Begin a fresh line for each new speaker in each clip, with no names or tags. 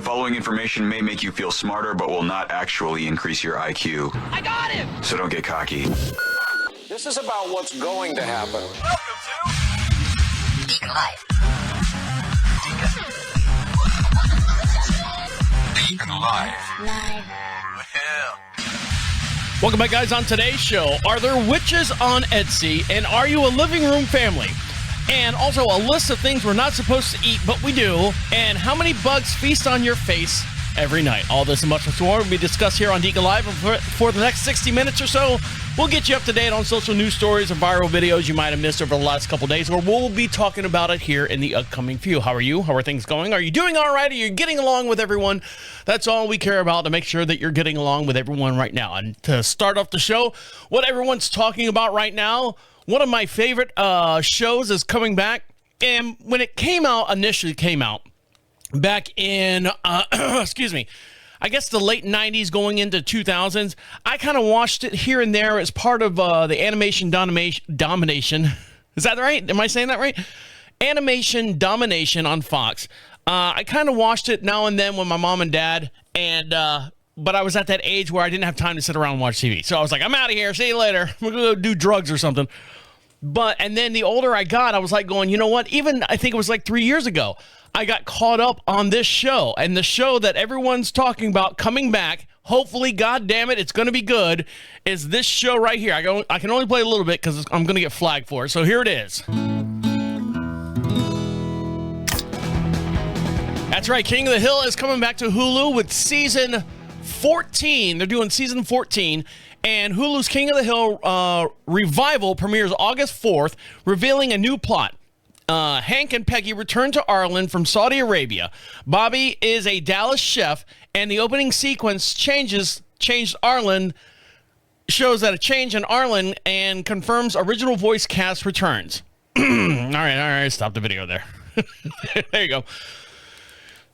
The following information may make you feel smarter, but will not actually increase your IQ.
I got him!
So don't get cocky.
This is about what's going to happen.
Welcome to
DeaconLive.
DeaconLive.
Live.
Welcome back, guys. On today's show, are there witches on ESTY, and are you a living room family? And also a list of things we're not supposed to eat, but we do, and how many bugs feast on your face every night. All this and much more will be discussed here on DeaconLive. For the next 60 minutes or so, we'll get you up to date on social news stories and viral videos you might have missed over the last couple days, or we'll be talking about it here in the upcoming few. How are you? How are things going? Are you doing all right? Are you getting along with everyone? That's all we care about, to make sure that you're getting along with everyone right now. And to start off the show, what everyone's talking about right now, one of my favorite shows is coming back. And when it initially came out, back in, excuse me, I guess the late 90s going into 2000s, I kind of watched it here and there as part of the Animation Domination. Is that right? Am I saying that right? Animation Domination on Fox. I kind of watched it now and then with my mom and dad, and but I was at that age where I didn't have time to sit around and watch TV. So I was like, I'm out of here. See you later. We're going to go do drugs or something. And then the older I got, I was like going, you know what? Even I think it was like 3 years ago, I got caught up on this show, and the show that everyone's talking about coming back, hopefully, God damn it, it's going to be good, is this show right here. I can only play a little bit because I'm going to get flagged for it. So here it is. That's right. King of the Hill is coming back to Hulu with season 14. They're doing season 14. And Hulu's King of the Hill revival premieres August 4th, revealing a new plot. Hank and Peggy return to Ireland from Saudi Arabia. Bobby is a Dallas chef, and the opening sequence changed Ireland, shows that a change in Ireland and confirms original voice cast returns. All right, stop the video there. There you go.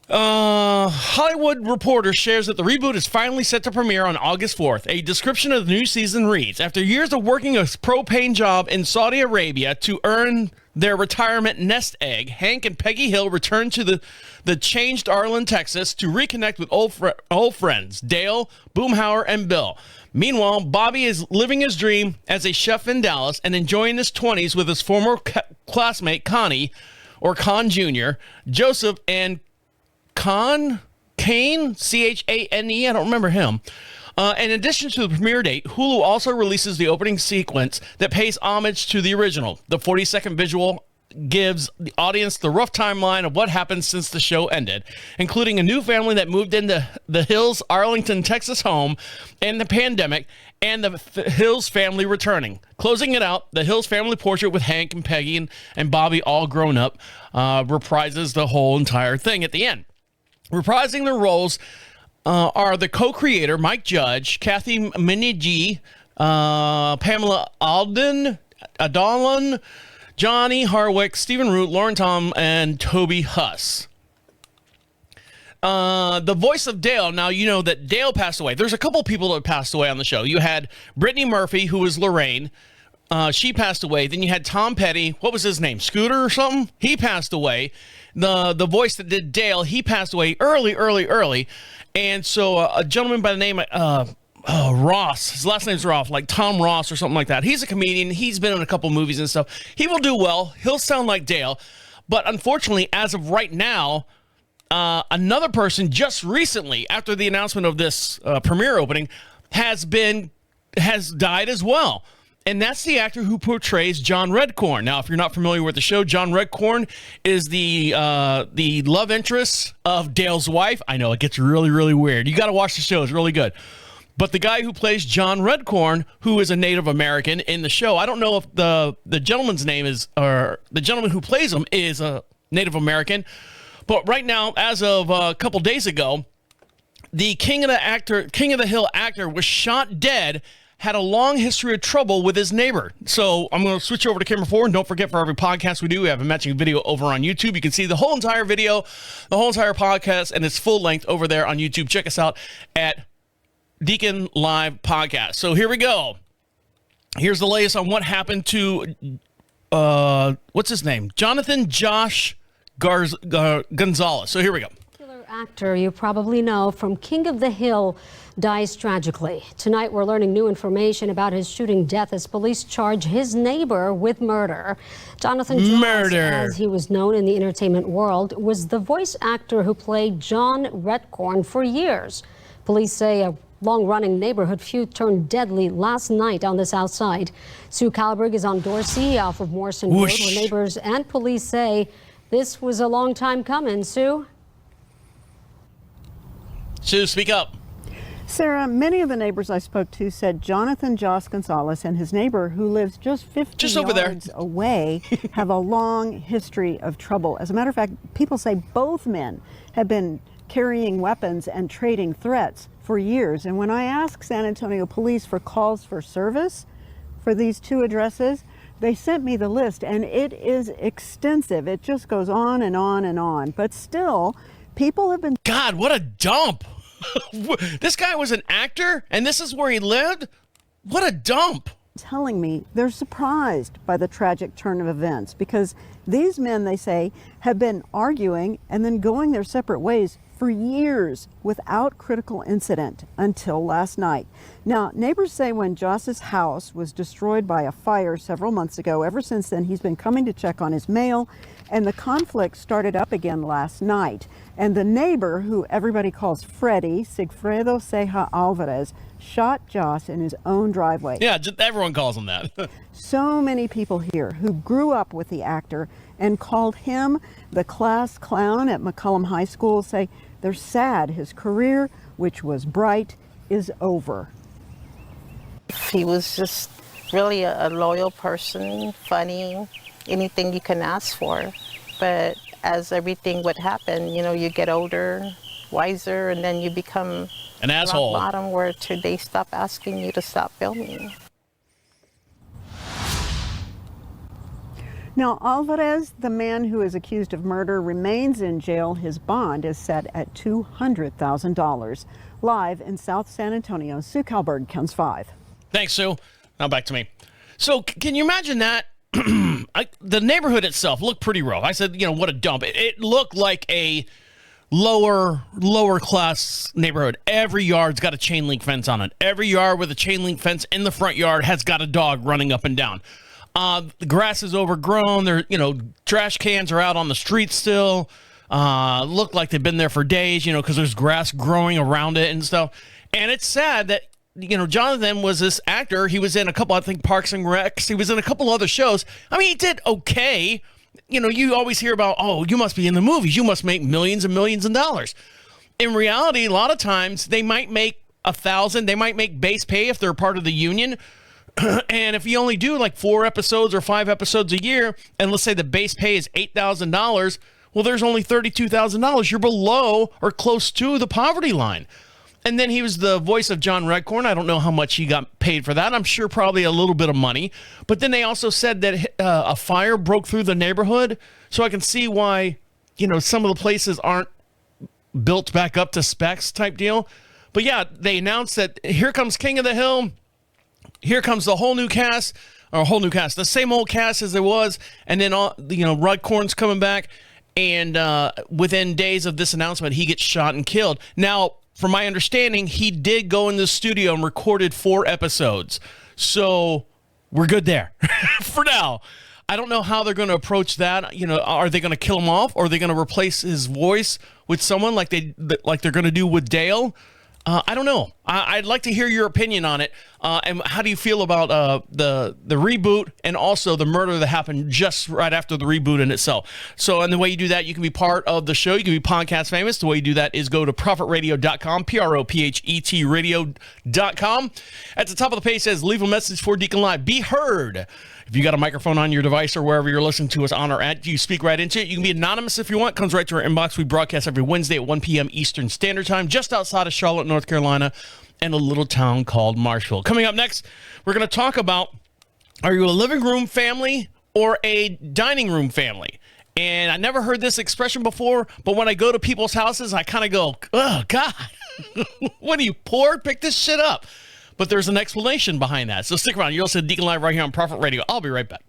Hollywood Reporter shares that the reboot is finally set to premiere on August 4th. A description of the new season reads, after years of working a pro-paying job in Saudi Arabia to earn their retirement nest egg, Hank and Peggy Hill return to the changed Arlen, Texas to reconnect with old friends, Dale, Boomhauer, and Bill. Meanwhile, Bobby is living his dream as a chef in Dallas and enjoying his 20s with his former classmate, Connie, or Con Jr., Joseph, and Kane, Chane, I don't remember him. In addition to the premiere date, Hulu also releases the opening sequence that pays homage to the original. The 40-second visual gives the audience the rough timeline of what happened since the show ended, including a new family that moved into the Hills, Arlington, Texas home in the pandemic, and the Hills family returning. Closing it out, the Hills family portrait with Hank and Peggy and Bobby all grown up reprises the whole entire thing at the end. Reprising their roles are the co-creator Mike Judge, Kathy Minigi, Pamela Adalon, Johnny Harwick, Stephen Root, Lauren Tom, and Toby Huss. The voice of Dale. Now, you know that Dale passed away. There's a couple people that passed away on the show. You had Brittany Murphy, who was Lorraine. She passed away. Then you had Tom Petty. What was his name? Scooter or something? He passed away. The voice that did Dale, he passed away early. And so a gentleman by the name of Ross, his last name's Ross, like Tom Ross or something like that. He's a comedian. He's been in a couple movies and stuff. He will do well. He'll sound like Dale. But unfortunately, as of right now, another person just recently, after the announcement of this premiere opening, has died as well. And that's the actor who portrays John Redcorn. Now, if you're not familiar with the show, John Redcorn is the love interest of Dale's wife. I know, it gets really, really weird. You got to watch the show. It's really good. But the guy who plays John Redcorn, who is a Native American in the show, I don't know if the gentleman's name is, or the gentleman who plays him is a Native American. But right now, as of a couple days ago, the King of the Hill actor was shot dead, had a long history of trouble with his neighbor. So I'm going to switch over to camera 4, and don't forget, for every podcast we do, we have a matching video over on YouTube. You can see the whole entire video, the whole entire podcast, and it's full length over there on YouTube. Check us out at DeaconLive Podcast. So here we go. Here's the latest on what happened to, what's his name? Jonathan Josh Gonzalez. So here we go.
actor you probably know from King of the Hill dies tragically. Tonight we're learning new information about his shooting death as police charge his neighbor with murder. Jonathan Jones, as he was known in the entertainment world, was the voice actor who played John Redcorn for years. Police say a long-running neighborhood feud turned deadly last night on the south side. Sue Kalberg is on Dorsey off of Morrison Road, where neighbors and police say this was a long time coming. Sue?
Sue, speak up.
Sarah, many of the neighbors I spoke to said Jonathan Joss Gonzalez and his neighbor, who lives just 50 yards away, have a long history of trouble. As a matter of fact, people say both men have been carrying weapons and trading threats for years. And when I asked San Antonio police for calls for service for these two addresses, they sent me the list, and it is extensive. It just goes on and on and on. But still, people have been...
God, what a dump. This guy was an actor, and this is where he lived? What a dump.
Telling me they're surprised by the tragic turn of events because these men, they say, have been arguing and then going their separate ways for years without critical incident until last night. Now, neighbors say when Joss's house was destroyed by a fire several months ago, ever since then he's been coming to check on his mail, and the conflict started up again last night. And the neighbor, who everybody calls Freddie, Sigfredo Ceja Alvarez, shot Joss in his own driveway.
Yeah, everyone calls him that.
So many people here who grew up with the actor and called him the class clown at McCullum High School say they're sad his career, which was bright, is over.
He was just really a loyal person, funny, anything you can ask for. But as everything would happen, you know, you get older, wiser, and then you become
an asshole.
Rock bottom where they stop asking you to stop filming.
Now, Alvarez, the man who is accused of murder, remains in jail. His bond is set at $200,000. Live in South San Antonio, Sue Kalberg, KENS 5.
Thanks, Sue. Now back to me. So can you imagine that? The neighborhood itself looked pretty rough. I said, you know, what a dump. It looked like a lower class neighborhood. Every yard's got a chain link fence on it. Every yard with a chain link fence in the front yard has got a dog running up and down. The grass is overgrown. There, you know, trash cans are out on the street still. Look like they've been there for days, you know, because there's grass growing around it and stuff. And it's sad that, you know, Jonathan was this actor. He was in a couple, I think, Parks and Recs. He was in a couple other shows. I mean, he did okay. You know, you always hear about, oh, you must be in the movies. You must make millions and millions of dollars. In reality, a lot of times they might make $1,000. They might make base pay if they're part of the union. And if you only do like 4 episodes or 5 episodes a year, and let's say the base pay is $8,000, well, there's only $32,000. You're below or close to the poverty line. And then he was the voice of John Redcorn. I don't know how much he got paid for that. I'm sure probably a little bit of money. But then they also said that a fire broke through the neighborhood. So I can see why, you know, some of the places aren't built back up to specs type deal. But yeah, they announced that here comes King of the Hill. Here comes the whole new cast, the same old cast as it was. And then, Redcorn's coming back. And within days of this announcement, he gets shot and killed. Now, from my understanding, he did go in the studio and recorded 4 episodes. So we're good there for now. I don't know how they're going to approach that. You know, are they going to kill him off, or are they going to replace his voice with someone like they're going to do with Dale? I don't know. I'd like to hear your opinion on it. And how do you feel about the reboot and also the murder that happened just right after the reboot in itself? So, and the way you do that, you can be part of the show. You can be podcast famous. The way you do that is go to prophetradio.com, PROPHET radio.com. At the top of the page says, leave a message for Deacon Live. Be heard. If you got a microphone on your device or wherever you're listening to us on or at, you speak right into it. You can be anonymous if you want. Comes right to our inbox. We broadcast every Wednesday at 1 p.m. Eastern Standard Time, just outside of Charlotte, North Carolina, and a little town called Marshville. Coming up next, we're going to talk about, are you a living room family or a dining room family? And I never heard this expression before, but when I go to people's houses, I kind of go, oh, God, what are you, poor? Pick this shit up. But there's an explanation behind that. So stick around. You're listening to Deacon Live right here on Prophet Radio. I'll be right back.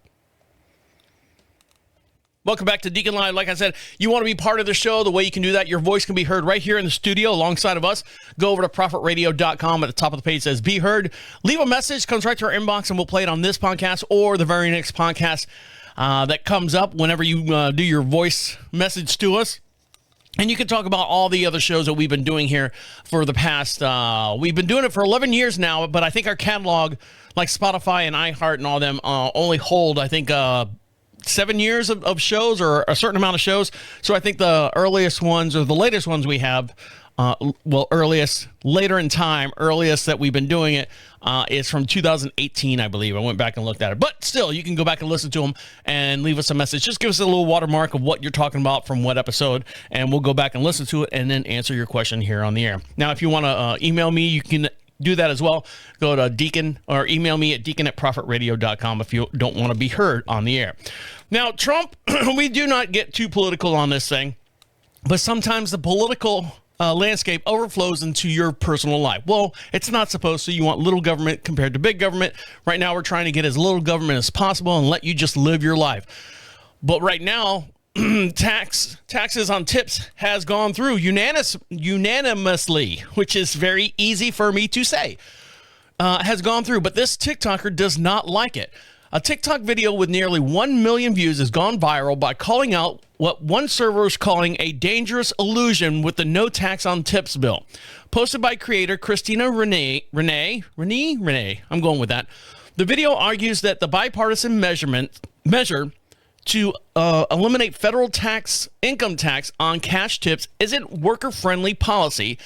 Welcome back to Deacon Live. Like I said, you want to be part of the show. The way you can do that, your voice can be heard right here in the studio alongside of us. Go over to prophetradio.com. At the top of the page says Be Heard. Leave a message, comes right to our inbox, and we'll play it on this podcast or the very next podcast that comes up whenever you do your voice message to us. And you can talk about all the other shows that we've been doing here for the past, we've been doing it for 11 years now, but I think our catalog, like Spotify and iHeart and all them, only hold, I think, 7 years of shows or a certain amount of shows. So I think the earliest ones or the latest ones we have, earliest, later in time, earliest that we've been doing it is from 2018, I believe. I went back and looked at it. But still, you can go back and listen to them and leave us a message. Just give us a little watermark of what you're talking about from what episode, and we'll go back and listen to it and then answer your question here on the air. Now, if you want to email me, you can do that as well. Go to Deacon or email me at deacon@prophetradio.com if you don't want to be heard on the air. Now, Trump, we do not get too political on this thing, but sometimes the political landscape overflows into your personal life. Well, it's not supposed to. You want little government compared to big government. Right now, we're trying to get as little government as possible and let you just live your life. But right now, taxes on tips has gone through unanimously, which is very easy for me to say, has gone through. But this TikToker does not like it. A TikTok video with nearly 1 million views has gone viral by calling out what one server is calling a dangerous illusion with the no tax on tips bill. Posted by creator Christina Renee, I'm going with that. The video argues that the bipartisan measure to eliminate federal income tax on cash tips isn't worker-friendly policy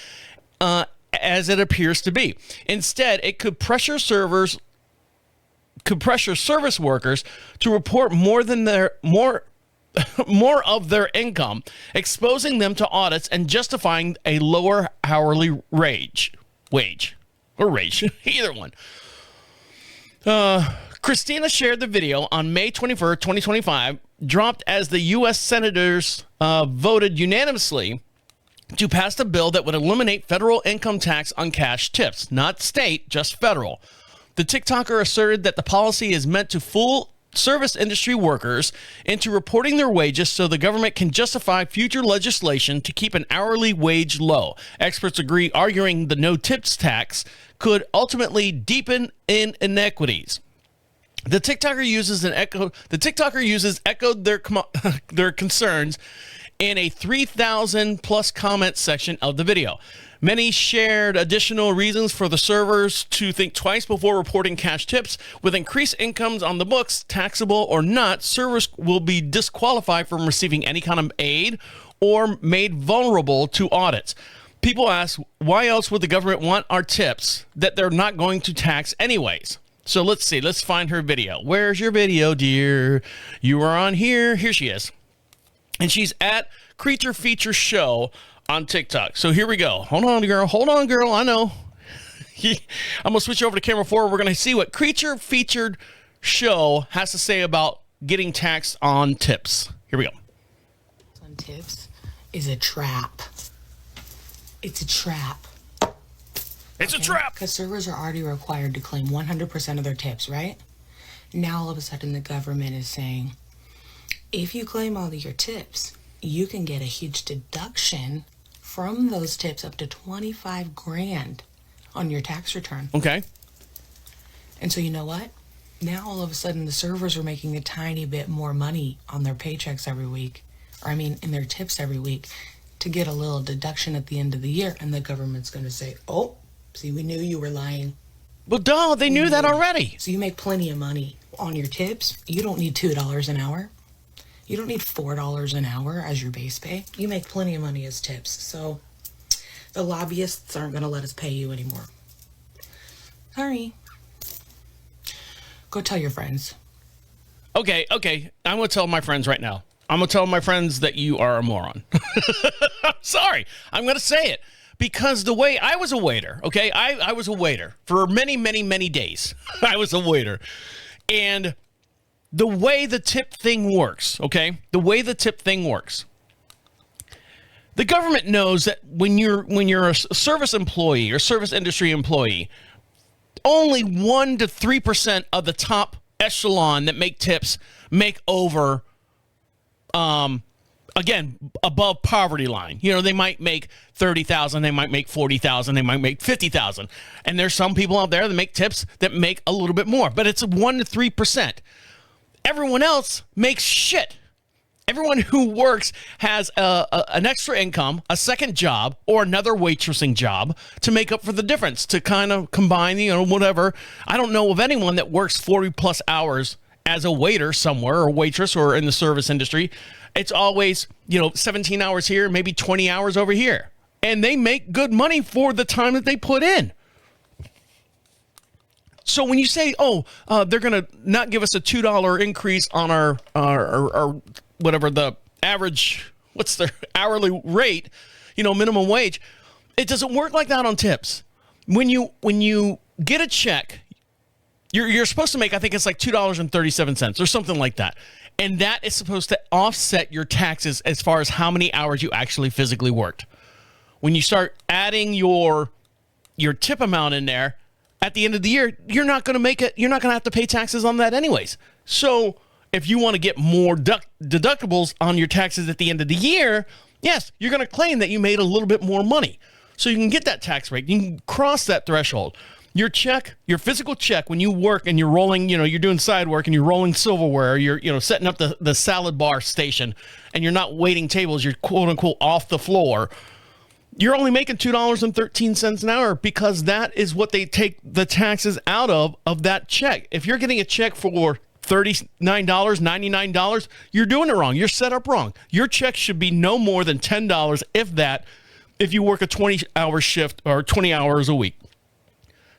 as it appears to be. Instead, it could pressure service workers to report more of their income, exposing them to audits and justifying a lower hourly wage, either one. Christina shared the video on May 21st, 2025, dropped as the U.S. senators voted unanimously to pass a bill that would eliminate federal income tax on cash tips, not state, just federal. The TikToker asserted that the policy is meant to fool service industry workers into reporting their wages so the government can justify future legislation to keep an hourly wage low. Experts agree, arguing the no tips tax could ultimately deepen inequities. The TikToker echoed their concerns in a 3,000 plus comment section of the video. Many shared additional reasons for the servers to think twice before reporting cash tips. With increased incomes on the books, taxable or not, servers will be disqualified from receiving any kind of aid or made vulnerable to audits. People ask, why else would the government want our tips that they're not going to tax anyways? So let's see. Let's find her video. Where's your video, dear? You are on here. Here she is. And she's at Creature Feature Show on TikTok. So here we go. Hold on, girl. I know. I'm going to switch over to camera 4. We're going to see what Creature Featured Show has to say about getting taxed on tips. Here we go.
On tips is a trap. It's a trap.
It's a trap.
Because servers are already required to claim 100% of their tips, right? Now all of a sudden the government is saying, if you claim all of your tips, you can get a huge deduction from those tips up to 25 grand on your tax return.
Okay.
And so you know what? Now all of a sudden the servers are making a tiny bit more money on their paychecks every week, in their tips every week, to get a little deduction at the end of the year. And the government's going to say, oh, see, we knew you were lying.
Well, duh, they knew that already.
So you make plenty of money on your tips. You don't need $2 an hour. You don't need $4 an hour as your base pay. You make plenty of money as tips. So the lobbyists aren't going to let us pay you anymore. Sorry. Go tell your friends.
Okay. I'm going to tell my friends right now. I'm going to tell my friends that you are a moron. I'm sorry. I'm going to say it. Because the way I was a waiter, okay? I was a waiter for many, many, many days. I was a waiter. And the way the tip thing works, okay? The way the tip thing works. The government knows that when you're a service employee or service industry employee, only 1 to 3% of the top echelon that make tips make over again, above poverty line. You know, they might make $30,000, they might make $40,000, they might make $50,000. And there's some people out there that make tips that make a little bit more, but it's 1 to 3%. Everyone else makes shit. Everyone who works has an extra income, a second job, or another waitressing job to make up for the difference, to kind of combine, you know, whatever. I don't know of anyone that works 40 plus hours as a waiter somewhere, or waitress, or in the service industry. It's always, you know, 17 hours here, maybe 20 hours over here. And they make good money for the time that they put in. So when you say, they're going to not give us a $2 increase on our whatever the average, what's their hourly rate, you know, minimum wage, it doesn't work like that on tips. When you get a check, you're supposed to make, I think it's like $2.37 or something like that. And that is supposed to offset your taxes as far as how many hours you actually physically worked. When you start adding your tip amount in there, at the end of the year, you're not going to make it. You're not going to have to pay taxes on that anyways. So if you want to get more deductibles on your taxes at the end of the year, yes, you're going to claim that you made a little bit more money. So you can get that tax rate. You can cross that threshold. Your check, your physical check, when you work and you're rolling, you know, you're doing side work and you're rolling silverware, you're, you know, setting up the salad bar station, and you're not waiting tables, you're quote unquote off the floor. You're only making $2.13 an hour, because that is what they take the taxes out of that check. If you're getting a check for $39, $99, you're doing it wrong. You're set up wrong. Your check should be no more than $10, if that, if you work a 20-hour shift or 20 hours a week.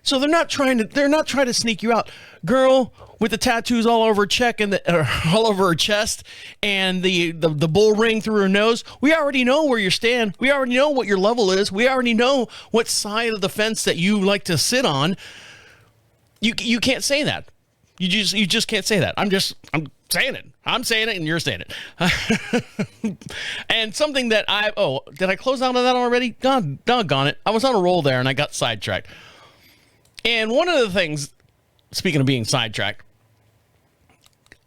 So they're not trying to sneak you out. Girl with the tattoos all over her all over her chest, and the bull ring through her nose. We already know where you stand. We already know what your level is. We already know what side of the fence that you like to sit on. You can't say that. You just can't say that. I'm saying it. I'm saying it, and you're saying it. And something that did I close out on that already? God doggone it. I was on a roll there and I got sidetracked. And one of the things, speaking of being sidetracked,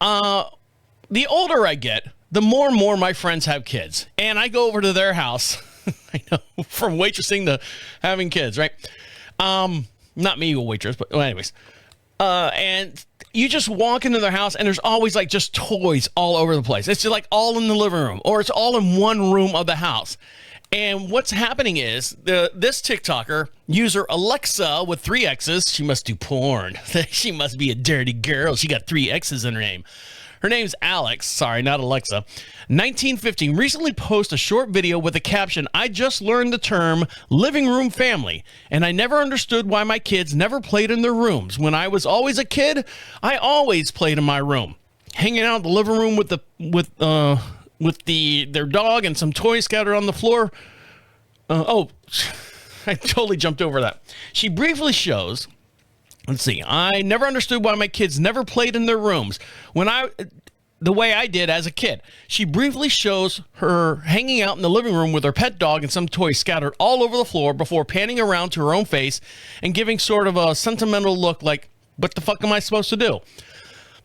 the older I get, the more and more my friends have kids. And I go over to their house, I know, from waitressing to having kids, right? Not me, a waitress, but anyways. And you just walk into their house and there's always like just toys all over the place. It's just like all in the living room, or it's all in one room of the house. And what's happening is this TikToker, user Alexa with 3 X's, she must do porn. She must be a dirty girl. She got 3 X's in her name. Her name's Alex. Sorry, not Alexa. 1915 recently posted a short video with the caption, "I just learned the term living room family, and I never understood why my kids never played in their rooms. When I was always a kid, I always played in my room, hanging out in the living room with their dog and some toys scattered on the floor." I totally jumped over that. She briefly shows, let's see, "I never understood why my kids never played in their rooms the way I did as a kid." She briefly shows her hanging out in the living room with her pet dog and some toys scattered all over the floor before panning around to her own face and giving sort of a sentimental look like, what the fuck am I supposed to do?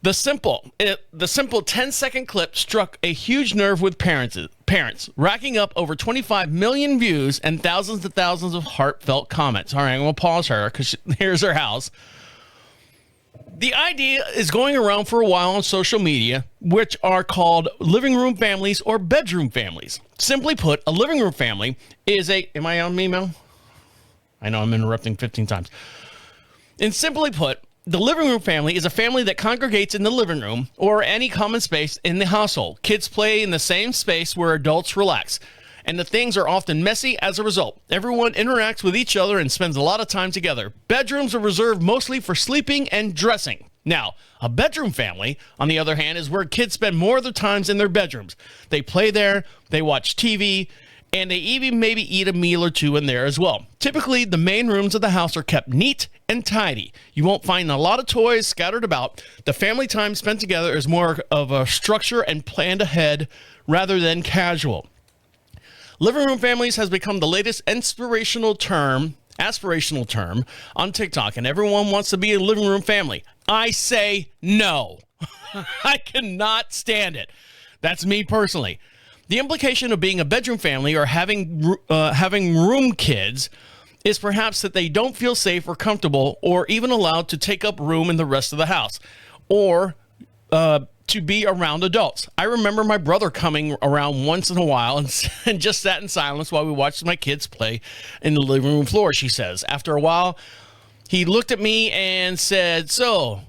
The simple 10-second clip struck a huge nerve with parents, racking up over 25 million views and thousands and thousands of heartfelt comments. All right, I'm going to pause her because here's her house. The idea is going around for a while on social media, which are called living room families or bedroom families. Simply put, a living room family is am I on me, Mel? I know I'm interrupting 15 times. And simply put, the living room family is a family that congregates in the living room or any common space in the household. Kids play in the same space where adults relax, and the things are often messy as a result. Everyone interacts with each other and spends a lot of time together. Bedrooms are reserved mostly for sleeping and dressing. Now, a bedroom family, on the other hand, is where kids spend more of their times in their bedrooms. They play there, they watch TV, and they even maybe eat a meal or two in there as well. Typically, the main rooms of the house are kept neat and tidy. You won't find a lot of toys scattered about. The family time spent together is more of a structure and planned ahead rather than casual. Living room families has become the latest aspirational term on TikTok, and everyone wants to be a living room family. I say no. I cannot stand it. That's me personally. The implication of being a bedroom family or having room kids is perhaps that they don't feel safe or comfortable or even allowed to take up room in the rest of the house or to be around adults. I remember my brother coming around once in a while and just sat in silence while we watched my kids play in the living room floor, she says. After a while, he looked at me and said, "So,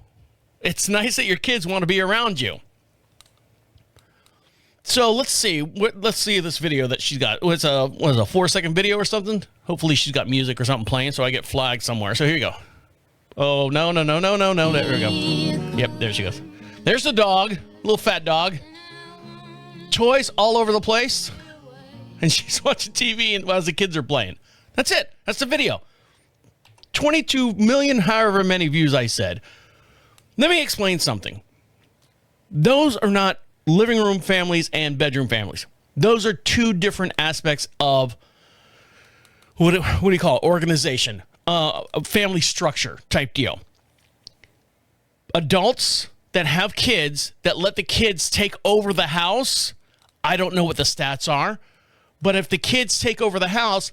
it's nice that your kids want to be around you." So let's see. Let's see this video that she's got. It's a 4-second video or something. Hopefully she's got music or something playing so I get flagged somewhere. So here you go. Oh, no. There we go. Yep, there she goes. There's the dog, little fat dog. Toys all over the place. And she's watching TV while the kids are playing. That's it. That's the video. 22 million, however many views I said. Let me explain something. Those are not living room families and bedroom families. Those are two different aspects of what do you call it? Organization, a family structure type deal. Adults that have kids that let the kids take over the house. I don't know what the stats are, but if the kids take over the house,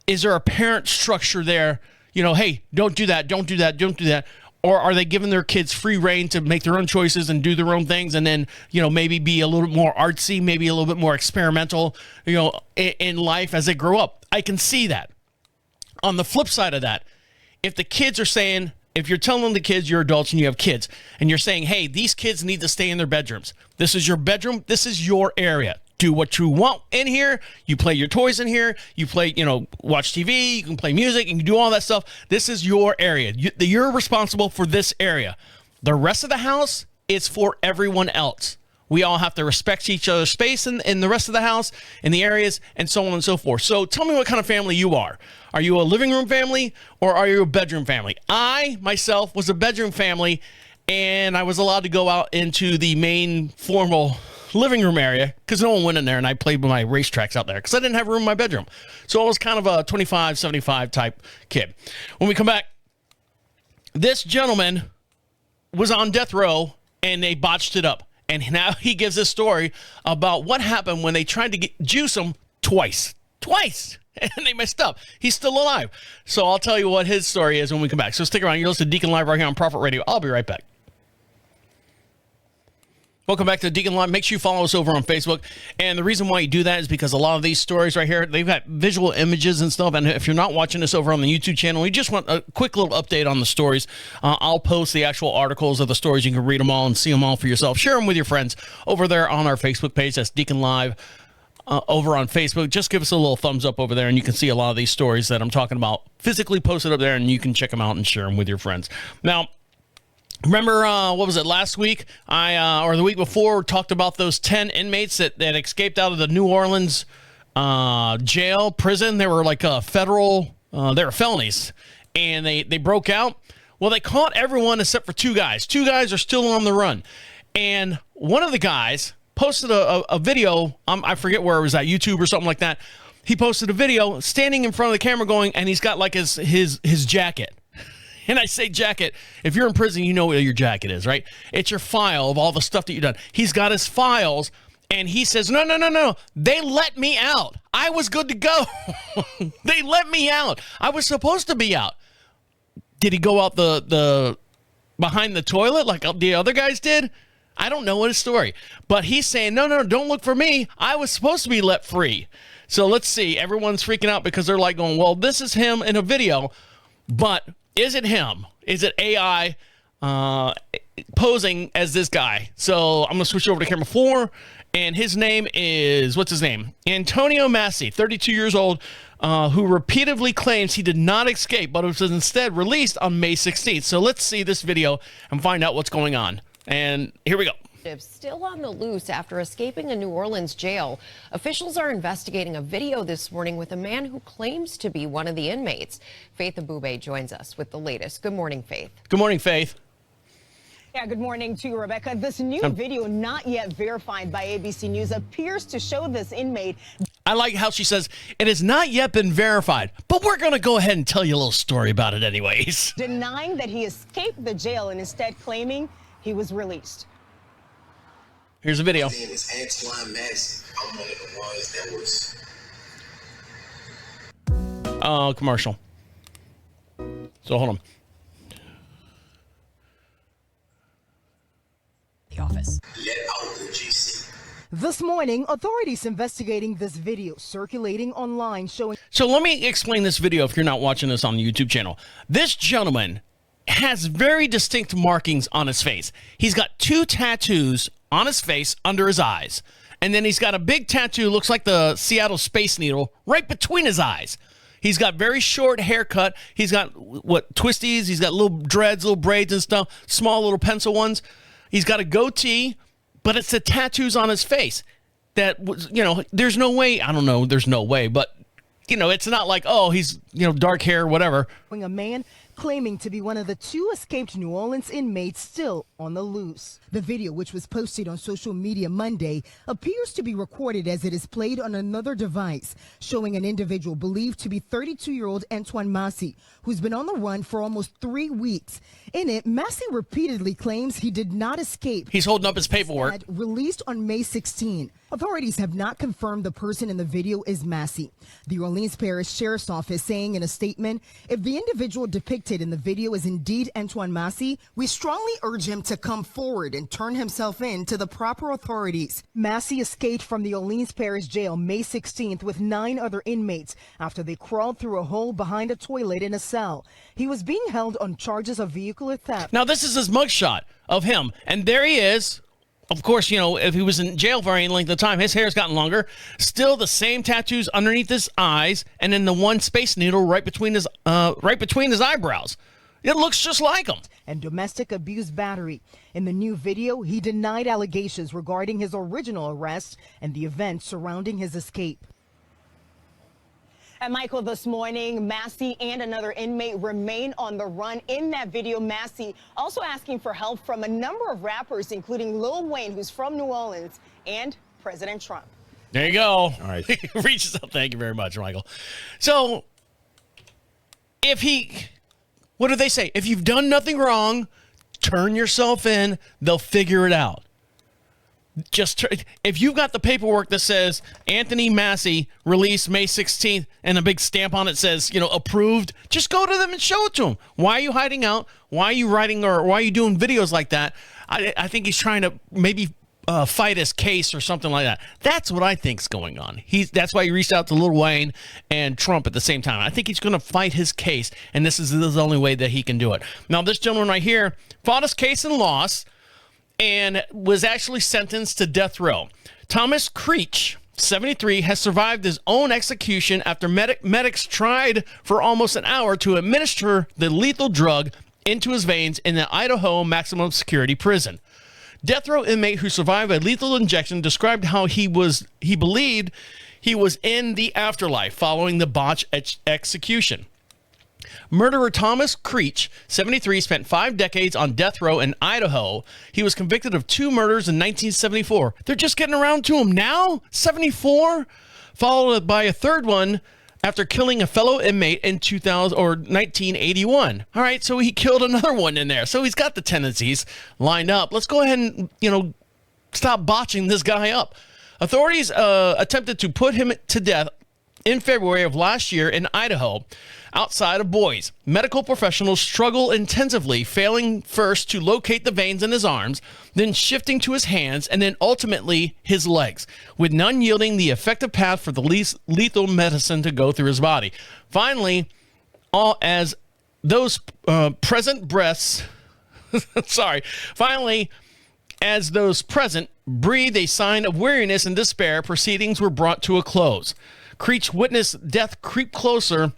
is there a parent structure there? You know, hey, don't do that. Don't do that. Don't do that. Or are they giving their kids free reign to make their own choices and do their own things and then, you know, maybe be a little bit more artsy, maybe a little bit more experimental, you know, in life as they grow up? I can see that. On the flip side of that, if the kids are saying, if you're telling the kids you're adults and you have kids and you're saying, hey, these kids need to stay in their bedrooms. This is your bedroom. This is your area. Do what you want in here. You play your toys in here. You play, you know, watch TV. You can play music. You can do all that stuff. This is your area. You're responsible for this area. The rest of the house is for everyone else. We all have to respect each other's space in the rest of the house, in the areas, and so on and so forth. So tell me what kind of family you are. Are you a living room family or are you a bedroom family? I, myself, was a bedroom family, and I was allowed to go out into the main formal living room area because no one went in there, and I played with my racetracks out there because I didn't have room in my bedroom. So I was kind of a 25, 75 type kid. When we come back, this gentleman was on death row, and they botched it up. And now he gives a story about what happened when they tried to juice him twice. And they messed up. He's still alive. So I'll tell you what his story is when we come back. So stick around. You're listening to Deacon Live right here on Prophet Radio. I'll be right back. Welcome back to Deacon Live. Make sure you follow us over on Facebook. And the reason why you do that is because a lot of these stories right here, they've got visual images and stuff. And if you're not watching this over on the YouTube channel, you just want a quick little update on the stories, I'll post the actual articles of the stories. You can read them all and see them all for yourself. Share them with your friends over there on our Facebook page. That's Deacon Live over on Facebook. Just give us a little thumbs up over there, and you can see a lot of these stories that I'm talking about physically posted up there, and you can check them out and share them with your friends. Now, remember, what was it, last week? Or the week before, talked about those 10 inmates that escaped out of the New Orleans prison. They were like federal, they were felonies, and they broke out. Well, they caught everyone except for two guys. Two guys are still on the run. And one of the guys posted a video, I forget where it was at, YouTube or something like that. He posted a video standing in front of the camera going, and he's got like his jacket. And I say jacket, if you're in prison, you know what your jacket is, right? It's your file of all the stuff that you've done. He's got his files, and he says, no. They let me out. I was good to go. They let me out. I was supposed to be out. Did he go out the behind the toilet like the other guys did? I don't know what his story. But he's saying, no, don't look for me. I was supposed to be let free. So let's see. Everyone's freaking out because they're like going, well, this is him in a video, but is it him? Is it AI posing as this guy? So I'm going to switch over to camera 4, and his name is, what's his name? Antonio Massey, 32 years old, who repeatedly claims he did not escape, but was instead released on May 16th. So let's see this video and find out what's going on. And here we go.
Still on the loose after escaping a New Orleans jail. Officials are investigating a video this morning with a man who claims to be one of the inmates. Faith Abube joins us with the latest. Good morning, Faith.
Good morning, Faith.
Yeah, good morning to you, Rebecca. This new video, not yet verified by ABC News, appears to show this inmate.
I like how she says, it has not yet been verified, but we're going to go ahead and tell you a little story about it anyways.
Denying that he escaped the jail and instead claiming he was released.
Here's a video.
My name is Antoine Massey. I'm one of the ones that was...
Commercial. So hold on.
The office.
let out the GC.
This morning, authorities investigating this video circulating online showing...
So let me explain this video if you're not watching this on the YouTube channel. This gentleman has very distinct markings on his face. He's got 2 tattoos on his face under his eyes. And then he's got a big tattoo, looks like the Seattle Space Needle, right between his eyes. He's got very short haircut. He's got, twisties. He's got little dreads, little braids and stuff, small little pencil ones. He's got a goatee, but it's the tattoos on his face that was, there's no way. I don't know. There's no way, but it's not like, oh, he's, dark hair, whatever.
A man claiming to be one of the 2 escaped New Orleans inmates still on the loose. The video, which was posted on social media Monday, appears to be recorded as it is played on another device, showing an individual believed to be 32-year-old Antoine Massey, who's been on the run for almost 3 weeks. In it, Massey repeatedly claims he did not escape.
He's holding up his paperwork.
Released on May 16. Authorities have not confirmed the person in the video is Massey. The Orleans Parish Sheriff's Office saying in a statement, if the individual depicted in the video is indeed Antoine Massey, we strongly urge him to come forward and turn himself in to the proper authorities. Massey escaped from the Orleans Parish Jail May 16th with 9 other inmates after they crawled through a hole behind a toilet in a cell. He was being held on charges of vehicular theft.
Now, this is his mugshot of him, and there he is. Of course, if he was in jail for any length of time, his hair's gotten longer. Still the same tattoos underneath his eyes, and then the one space needle right between his eyebrows. It looks just like him.
And domestic abuse battery. In the new video, he denied allegations regarding his original arrest and the events surrounding his escape. And Michael, this morning, Massey and another inmate remain on the run. In that video, Massey also asking for help from a number of rappers, including Lil Wayne, who's from New Orleans, and President Trump.
There you go. All right. Reaches up. Thank you very much, Michael. So, what do they say? If you've done nothing wrong, turn yourself in. They'll figure it out. If you've got the paperwork that says Anthony Massey released May 16th and a big stamp on it says, approved, just go to them and show it to them. Why are you hiding out? Why are you writing or why are you doing videos like that? I think he's trying to maybe fight his case or something like that. That's what I think's going on. That's why he reached out to Lil Wayne and Trump at the same time. I think he's going to fight his case, and this is the only way that he can do it. Now, this gentleman right here fought his case and lost, and was actually sentenced to death row. Thomas Creech, 73, has survived his own execution after medics tried for almost an hour to administer the lethal drug into his veins in the Idaho maximum security prison. Death row inmate who survived a lethal injection described how he believed he was in the afterlife following the botched execution. Murderer Thomas Creech, 73, spent 5 decades on death row in Idaho. He was convicted of 2 murders in 1974. They're just getting around to him now? 74? Followed by a 3rd one after killing a fellow inmate in 1981. All right, so he killed another one in there. So he's got the tendencies lined up. Let's go ahead and, stop botching this guy up. Authorities attempted to put him to death in February of last year in Idaho, outside of Boise. Medical professionals struggle intensively, failing first to locate the veins in his arms, then shifting to his hands, and then ultimately his legs, with none yielding the effective path for the least lethal medicine to go through his body. Finally, as those present breathed a sign of weariness and despair, proceedings were brought to a close. Creech witnessed death creep closer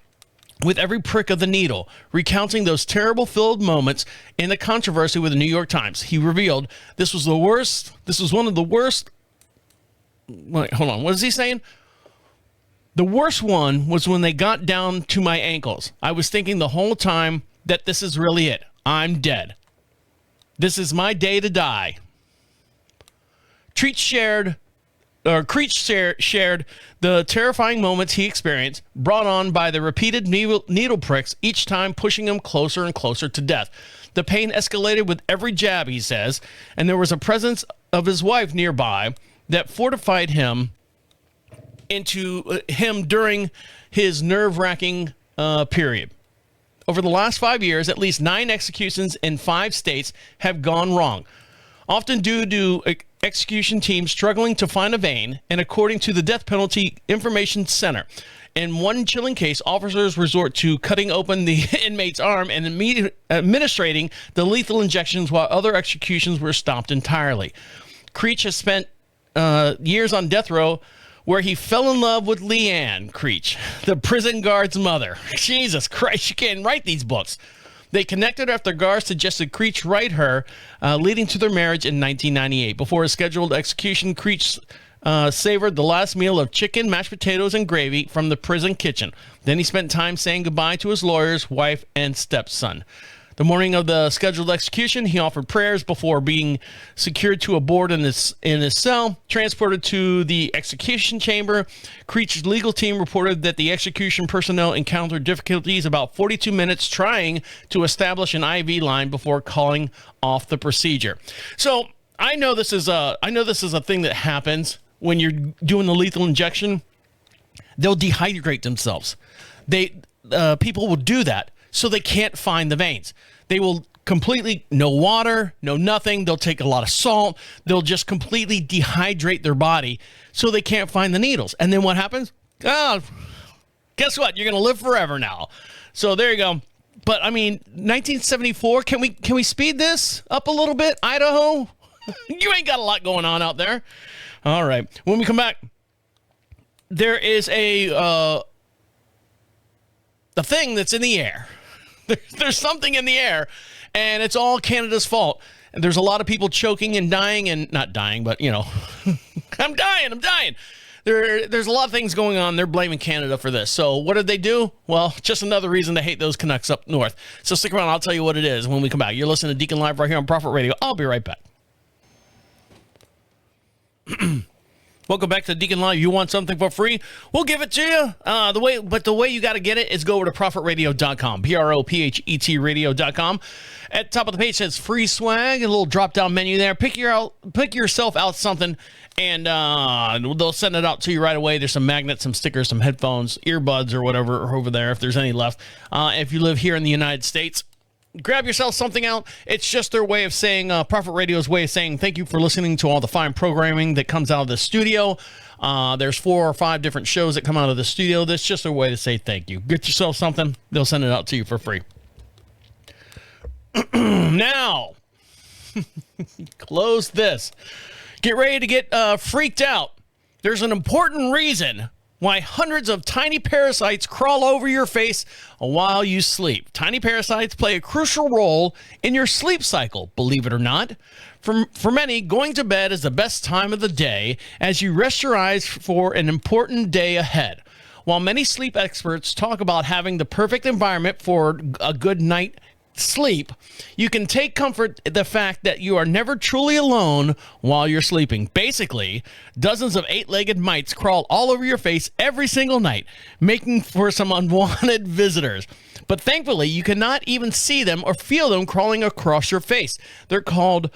with every prick of the needle, recounting those terrible filled moments in the controversy with the New York Times. He revealed, this was one of the worst. Wait, hold on. What is he saying? The worst one was when they got down to my ankles. I was thinking the whole time that this is really it. I'm dead. This is my day to die. Creech shared the terrifying moments he experienced, brought on by the repeated needle pricks, each time pushing him closer and closer to death. The pain escalated with every jab, he says, and there was a presence of his wife nearby that fortified him during his nerve-wracking period. Over the last 5 years, at least 9 executions in 5 states have gone wrong, often due to execution teams struggling to find a vein, and according to the Death Penalty Information Center. In one chilling case, officers resort to cutting open the inmate's arm and administrating the lethal injections, while other executions were stopped entirely. Creech has spent years on death row, where he fell in love with Leanne Creech, the prison guard's mother. Jesus Christ, you can't write these books. They connected after guards suggested Creech write her, leading to their marriage in 1998. Before his scheduled execution, Creech savored the last meal of chicken, mashed potatoes, and gravy from the prison kitchen. Then he spent time saying goodbye to his lawyers, wife, and stepson. The morning of the scheduled execution, he offered prayers before being secured to a board in his cell, transported to the execution chamber. Creech's legal team reported that the execution personnel encountered difficulties about 42 minutes trying to establish an IV line before calling off the procedure. So I know this is a thing that happens when you're doing the lethal injection. They'll dehydrate themselves. People will do that so they can't find the veins. They will completely, no water, no nothing. They'll take a lot of salt. They'll just completely dehydrate their body so they can't find the needles. And then what happens? Oh, guess what? You're going to live forever now. So there you go. But I mean, 1974, can we speed this up a little bit? Idaho? You ain't got a lot going on out there. All right. When we come back, there is a thing that's in the air. There's something in the air, and it's all Canada's fault. And there's a lot of people choking and dying, and not dying, but, you know, I'm dying. There's a lot of things going on. They're blaming Canada for this. So what did they do? Well, just another reason to hate those Canucks up north. So stick around. I'll tell you what it is when we come back. You're listening to Deacon Live right here on Prophet Radio. I'll be right back. Welcome back to Deacon Live. You want something for free? We'll give it to you. The way you got to get it is go over to prophetradio.com, PROPHET radio.com. At the top of the page says free swag, a little drop-down menu there. Pick yourself out something, and they'll send it out to you right away. There's some magnets, some stickers, some headphones, earbuds, or whatever over there, if there's any left. If you live here in the United States, grab yourself something out. It's just their way of saying, Prophet Radio's way of saying thank you for listening to all the fine programming that comes out of the studio. There's 4 or 5 different shows that come out of the studio. That's just their way to say thank you. Get yourself something. They'll send it out to you for free. Now, close this. Get ready to get freaked out. There's an important reason why hundreds of tiny parasites crawl over your face while you sleep. Tiny parasites play a crucial role in your sleep cycle, believe it or not. For many, going to bed is the best time of the day as you rest your eyes for an important day ahead. While many sleep experts talk about having the perfect environment for a good night sleep, you can take comfort in the fact that you are never truly alone while you're sleeping. Basically, dozens of 8-legged mites crawl all over your face every single night, making for some unwanted visitors. But thankfully, you cannot even see them or feel them crawling across your face. They're called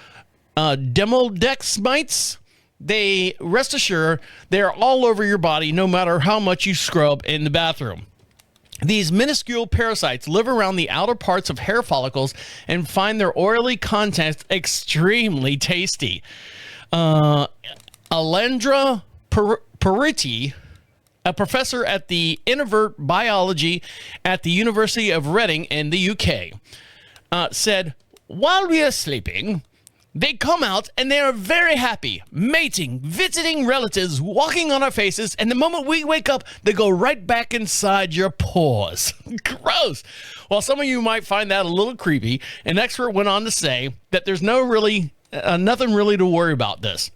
Demodex mites. Rest assured, they're all over your body no matter how much you scrub in the bathroom. These minuscule parasites live around the outer parts of hair follicles and find their oily contents extremely tasty. Alendra Pariti, a professor at the Invert Biology at the University of Reading in the UK, said, while we are sleeping, they come out and they are very happy, mating, visiting relatives, walking on our faces, and the moment we wake up, they go right back inside your pores. Gross. While some of you might find that a little creepy, an expert went on to say that there's nothing really to worry about this.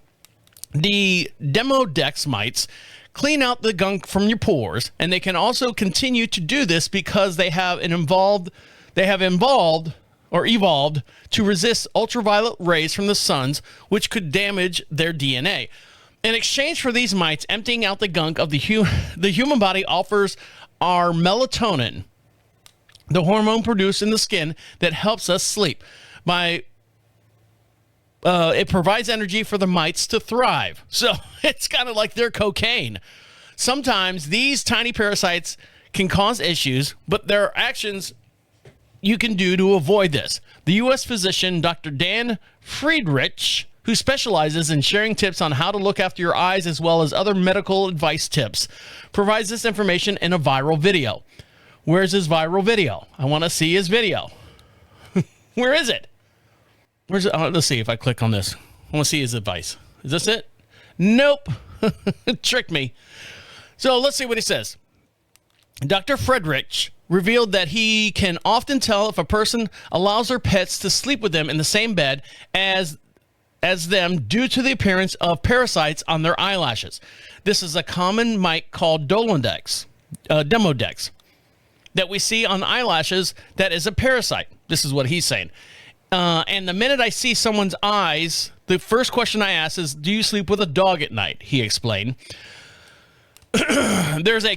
The Demodex mites clean out the gunk from your pores, and they can also continue to do this because they have evolved to resist ultraviolet rays from the suns, which could damage their DNA. In exchange for these mites emptying out the gunk of the human body offers our melatonin, the hormone produced in the skin that helps us sleep. By it provides energy for the mites to thrive. So it's kind of like their cocaine. Sometimes these tiny parasites can cause issues, but there are actions you can do to avoid this. The U.S. physician, Dr. Dan Friedrich, who specializes in sharing tips on how to look after your eyes as well as other medical advice tips, provides this information in a viral video. Where's his viral video? I want to see his video. Where is it? Where's it? Oh, let's see if I click on this. I want to see his advice. Is this it? Nope. Tricked me. So let's see what he says. Dr. Friedrich revealed that he can often tell if a person allows their pets to sleep with them in the same bed as them due to the appearance of parasites on their eyelashes. This is a common mite called Demodex, that we see on eyelashes that is a parasite. This is what he's saying. And the minute I see someone's eyes, the first question I ask is, do you sleep with a dog at night? He explained. There's a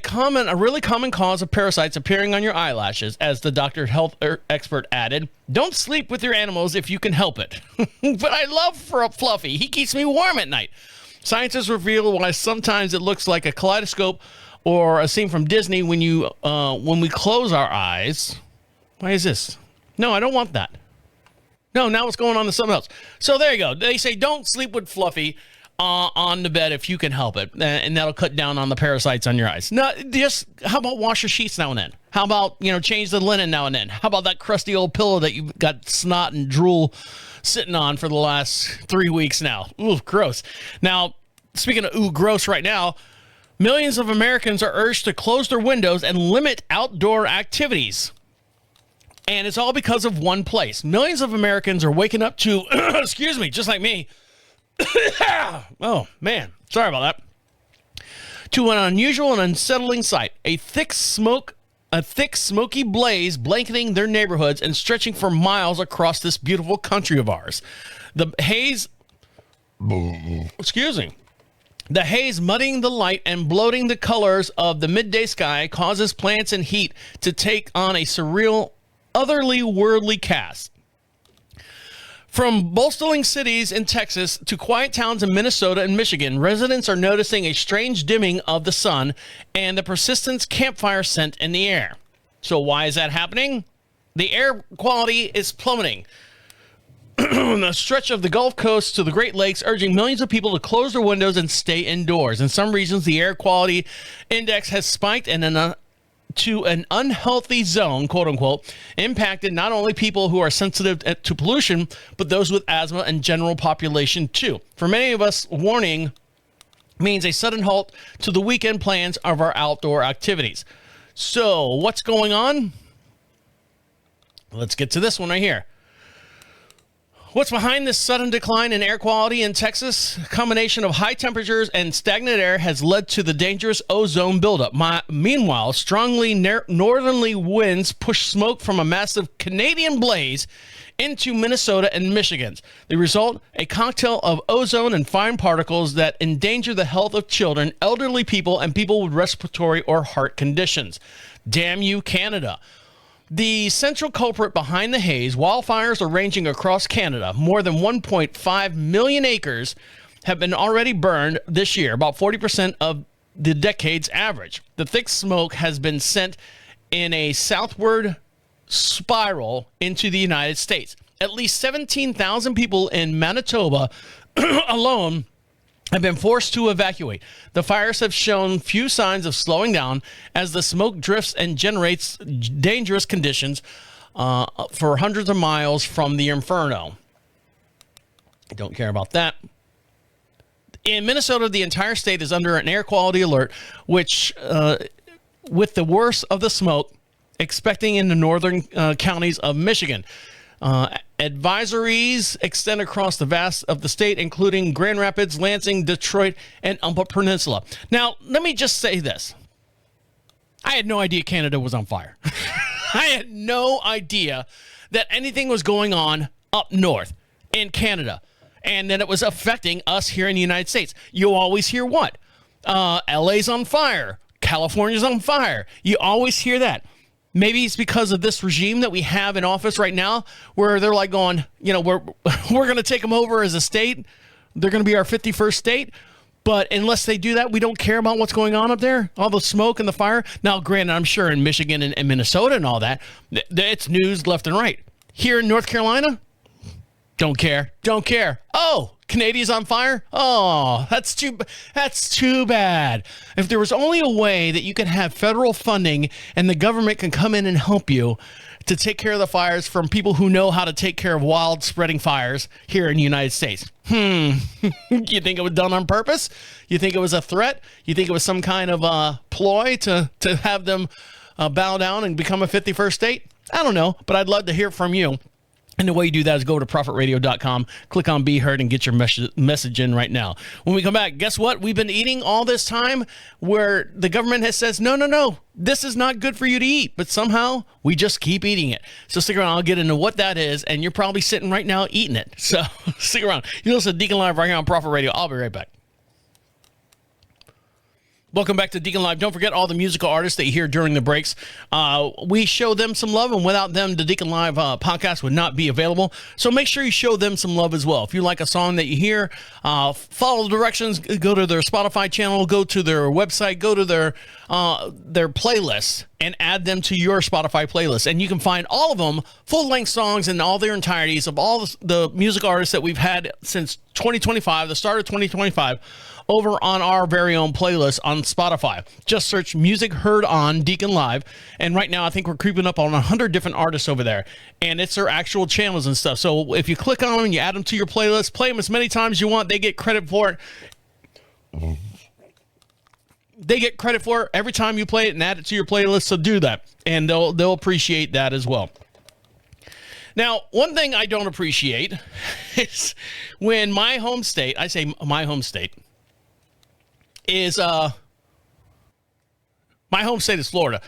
really common cause of parasites appearing on your eyelashes, as the doctor health expert added. Don't sleep with your animals if you can help it. But I love Fluffy. He keeps me warm at night. Scientists reveal why sometimes it looks like a kaleidoscope or a scene from Disney when we close our eyes. Why is this? No, I don't want that. No, now it's going on to something else. So there you go. They say don't sleep with Fluffy on the bed if you can help it, and that'll cut down on the parasites on your eyes. No, just how about wash your sheets now and then? How about, change the linen now and then? How about that crusty old pillow that you've got snot and drool sitting on for the last 3 weeks now? Ooh, gross. Now, speaking of ooh, gross right now, millions of Americans are urged to close their windows and limit outdoor activities. And it's all because of one place. Millions of Americans are waking up to, excuse me, just like me. Oh, man. Sorry about that. To an unusual and unsettling sight. A thick, smoky blaze blanketing their neighborhoods and stretching for miles across this beautiful country of ours. The haze... Excuse me. The haze muddying the light and bloating the colors of the midday sky causes plants and heat to take on a surreal, otherworldly cast. From bustling cities in Texas to quiet towns in Minnesota and Michigan, residents are noticing a strange dimming of the sun and the persistent campfire scent in the air. So why is that happening? The air quality is plummeting. The stretch of the Gulf Coast to the Great Lakes, urging millions of people to close their windows and stay indoors. In some regions, the air quality index has spiked to an unhealthy zone, quote unquote, impacted not only people who are sensitive to pollution, but those with asthma and general population too. For many of us, warning means a sudden halt to the weekend plans of our outdoor activities. So what's going on? Let's get to this one right here. What's behind this sudden decline in air quality in Texas? A combination of high temperatures and stagnant air has led to the dangerous ozone buildup. Meanwhile, strongly northerly winds push smoke from a massive Canadian blaze into Minnesota and Michigan. The result, a cocktail of ozone and fine particles that endanger the health of children, elderly people, and people with respiratory or heart conditions. Damn you, Canada. The central culprit behind the haze, wildfires are ranging across Canada. More than 1.5 million acres have been already burned this year, about 40% of the decade's average. The thick smoke has been sent in a southward spiral into the United States. At least 17,000 people in Manitoba alone have been forced to evacuate. The fires have shown few signs of slowing down as the smoke drifts and generates dangerous conditions for hundreds of miles from the inferno. I don't care about that. In Minnesota, the entire state is under an air quality alert, which, with the worst of the smoke, expecting in the northern counties of Michigan. Advisories extend across the vast of the state, including Grand Rapids, Lansing, Detroit, and Upper Peninsula. Now, let me just say this. I had no idea Canada was on fire. I had no idea that anything was going on up north in Canada and that it was affecting us here in the United States. You always hear what? LA's on fire. California's on fire. You always hear that. Maybe it's because of this regime that we have in office right now, where they're like going, we're going to take them over as a state. They're going to be our 51st state. But unless they do that, we don't care about what's going on up there, all the smoke and the fire. Now, granted, I'm sure in Michigan and Minnesota and all that, it's news left and right. Here in North Carolina, don't care. Oh, Canadia's on fire? Oh, that's too bad. If there was only a way that you could have federal funding and the government can come in and help you to take care of the fires from people who know how to take care of wild spreading fires here in the United States. You think it was done on purpose? You think it was a threat? You think it was some kind of ploy to have them bow down and become a 51st state? I don't know, but I'd love to hear from you. And the way you do that is go to profitradio.com, click on Be Heard, and get your message in right now. When we come back, guess what? We've been eating all this time where the government has says, no, this is not good for you to eat. But somehow we just keep eating it. So stick around. I'll get into what that is. And you're probably sitting right now eating it. So stick around. You listen to Deacon Live right here on Profit Radio. I'll be right back. Welcome back to Deacon Live. Don't forget all the musical artists that you hear during the breaks. We show them some love, and without them, the Deacon Live podcast would not be available. So make sure you show them some love as well. If you like a song that you hear, follow the directions. Go to their Spotify channel, go to their website, go to their playlists, and add them to your Spotify playlist. And you can find all of them, full-length songs in all their entireties of all the music artists that we've had since 2025, the start of 2025, over on our very own playlist on Spotify. Just search Music Heard on Deacon Live. And right now, I think we're creeping up on 100 different artists over there. And it's their actual channels and stuff. So if you click on them and you add them to your playlist, play them as many times as you want. They get credit for it. They get credit for it every time you play it and add it to your playlist. So do that. And they'll appreciate that as well. Now, one thing I don't appreciate is when my home state, I say my home state, is my home state is Florida.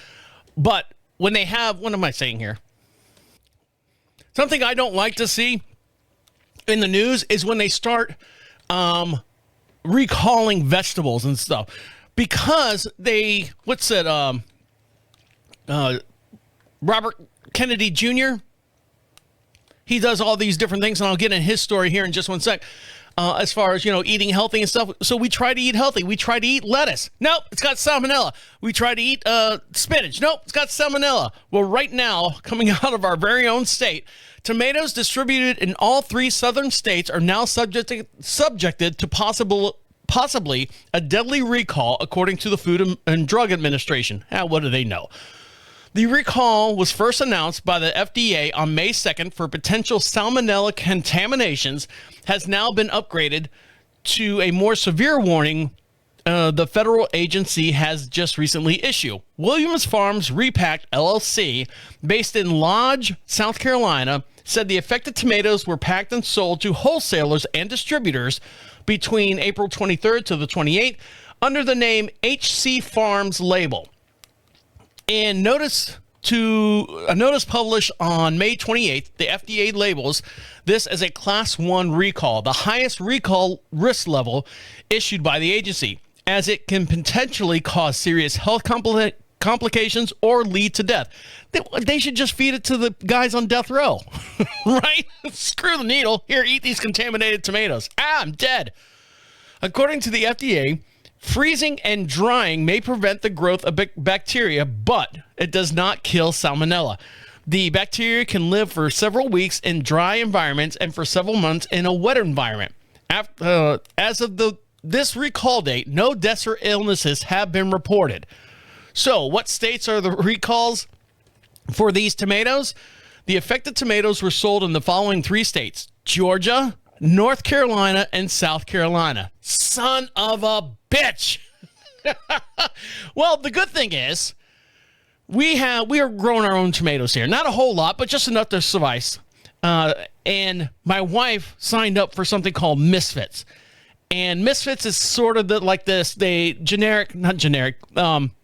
But when they have, what am I saying here? Something I don't like to see in the news is when they start recalling vegetables and stuff. Because they, what's it, Robert Kennedy Jr., he does all these different things, and I'll get in his story here in just one sec. As far as, eating healthy and stuff. So we try to eat healthy. We try to eat lettuce. Nope, it's got salmonella. We try to eat spinach. Nope, it's got salmonella. Well, right now, coming out of our very own state, tomatoes distributed in all 3 southern states are now subjected to possibly a deadly recall, according to the Food and Drug Administration. What do they know? The recall was first announced by the FDA on May 2nd for potential salmonella contaminations, has now been upgraded to a more severe warning the federal agency has just recently issued. Williams Farms Repacked LLC, based in Lodge, South Carolina, said the affected tomatoes were packed and sold to wholesalers and distributors between April 23rd to the 28th under the name HC Farms label. And a notice published on May 28th, the FDA labels this as a Class 1 recall, the highest recall risk level issued by the agency, as it can potentially cause serious health complications or lead to death. They should just feed it to the guys on death row, right? Screw the needle. Here, eat these contaminated tomatoes. I'm dead. According to the FDA, freezing and drying may prevent the growth of bacteria, but it does not kill salmonella. The bacteria can live for several weeks in dry environments and for several months in a wet environment. As of this recall date, no deaths or illnesses have been reported. So, what states are the recalls for these tomatoes? The affected tomatoes were sold in the following 3 states: Georgia, North Carolina, and South Carolina. Son of a bitch. Well, the good thing is we are growing our own tomatoes here. Not a whole lot, but just enough to suffice. And my wife signed up for something called Misfits. And Misfits is sort of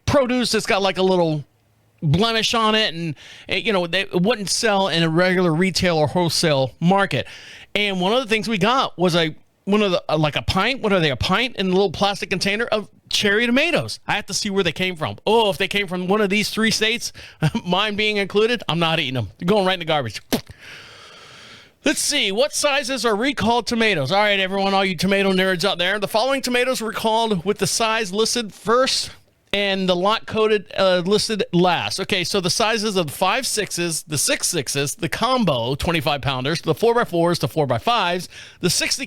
produce that's got like a little blemish on it, and it wouldn't sell in a regular retail or wholesale market. And one of the things we got was a pint. What are they? A pint in a little plastic container of cherry tomatoes. I have to see where they came from. Oh, if they came from one of these 3 states, mine being included, I'm not eating them. They're going right in the garbage. Let's see. What sizes are recalled tomatoes? All right, everyone, all you tomato nerds out there. The following tomatoes were recalled with the size listed first and the lot coded listed last. Okay, so the sizes of the 5.6s, the 6.6s, the combo 25 pounders, the 4x4s, the 4x5s, the 60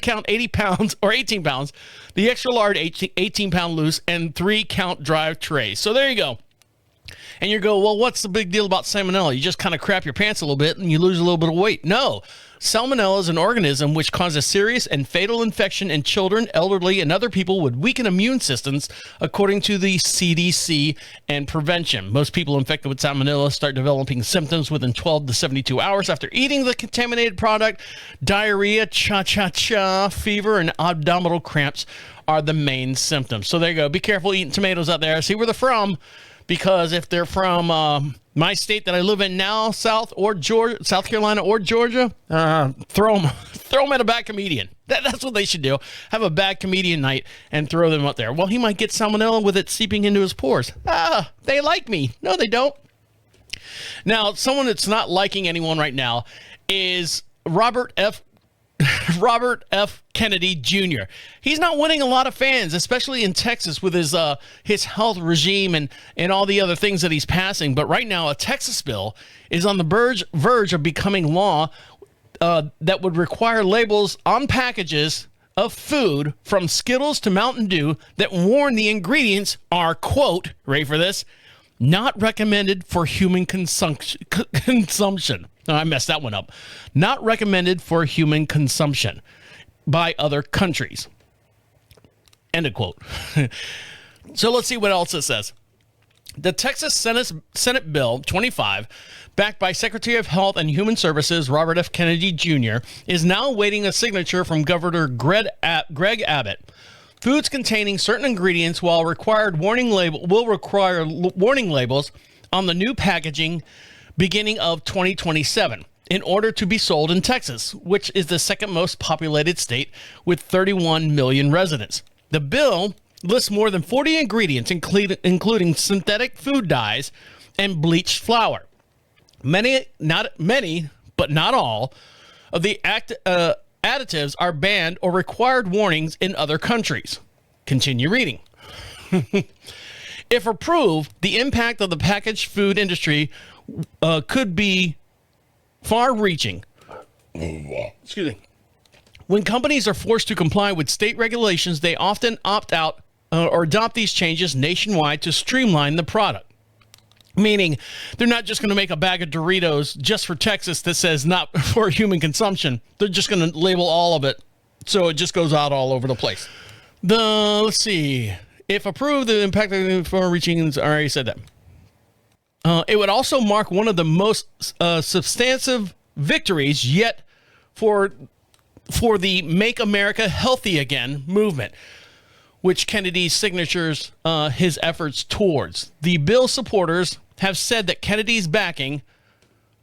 count 80 pounds or 18 pounds, the extra large 18 pound loose, and 3 count drive trays. So there you go. And you go, well, what's the big deal about salmonella? You just kind of crap your pants a little bit and you lose a little bit of weight. No. Salmonella is an organism which causes serious and fatal infection in children, elderly, and other people with weakened immune systems, according to the CDC and prevention. Most people infected with salmonella start developing symptoms within 12 to 72 hours after eating the contaminated product. Diarrhea, cha-cha-cha, fever, and abdominal cramps are the main symptoms. So there you go. Be careful eating tomatoes out there. See where they're from. Because if they're from my state that I live in now, South Carolina or Georgia, throw them at a bad comedian. That's what they should do. Have a bad comedian night and throw them up there. Well, he might get salmonella with it seeping into his pores. They like me. No, they don't. Now, someone that's not liking anyone right now is Robert F. Kennedy Jr. He's not winning a lot of fans, especially in Texas with his health regime and all the other things that he's passing. But right now, a Texas bill is on the verge of becoming law that would require labels on packages of food from Skittles to Mountain Dew that warn the ingredients are, quote, ready for this, not recommended for human consumption. No, I messed that one up. Not recommended for human consumption by other countries. End of quote. So let's see what else it says. The Texas Senate Bill 25, backed by Secretary of Health and Human Services Robert F. Kennedy Jr., is now awaiting a signature from Governor Greg Abbott. Foods containing certain ingredients will require warning labels on the new packaging beginning of 2027 in order to be sold in Texas, which is the second most populated state with 31 million residents. The bill lists more than 40 ingredients, including synthetic food dyes and bleached flour. Many, but not all, of the additives are banned or required warnings in other countries. Continue reading. If approved, the impact of the packaged food industry could be far-reaching. Excuse me. When companies are forced to comply with state regulations, they often opt out or adopt these changes nationwide to streamline the product. Meaning, they're not just going to make a bag of Doritos just for Texas that says not for human consumption. They're just going to label all of it so it just goes out all over the place. Let's see. If approved, the impact of far-reaching, I already said that. It would also mark one of the most substantive victories yet for the Make America Healthy Again movement, which Kennedy signatures his efforts towards. The bill supporters have said that Kennedy's backing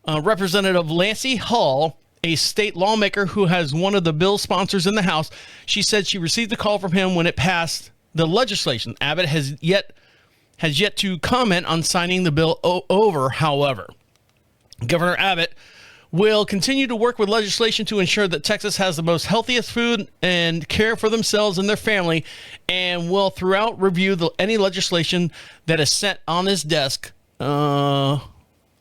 Representative Lancey Hall, a state lawmaker who has one of the bill sponsors in the House. She said she received a call from him when it passed the legislation. Abbott has yet to comment on signing the bill over, however. Governor Abbott will continue to work with legislation to ensure that Texas has the most healthiest food and care for themselves and their family, and will throughout review any legislation that is sent on his desk,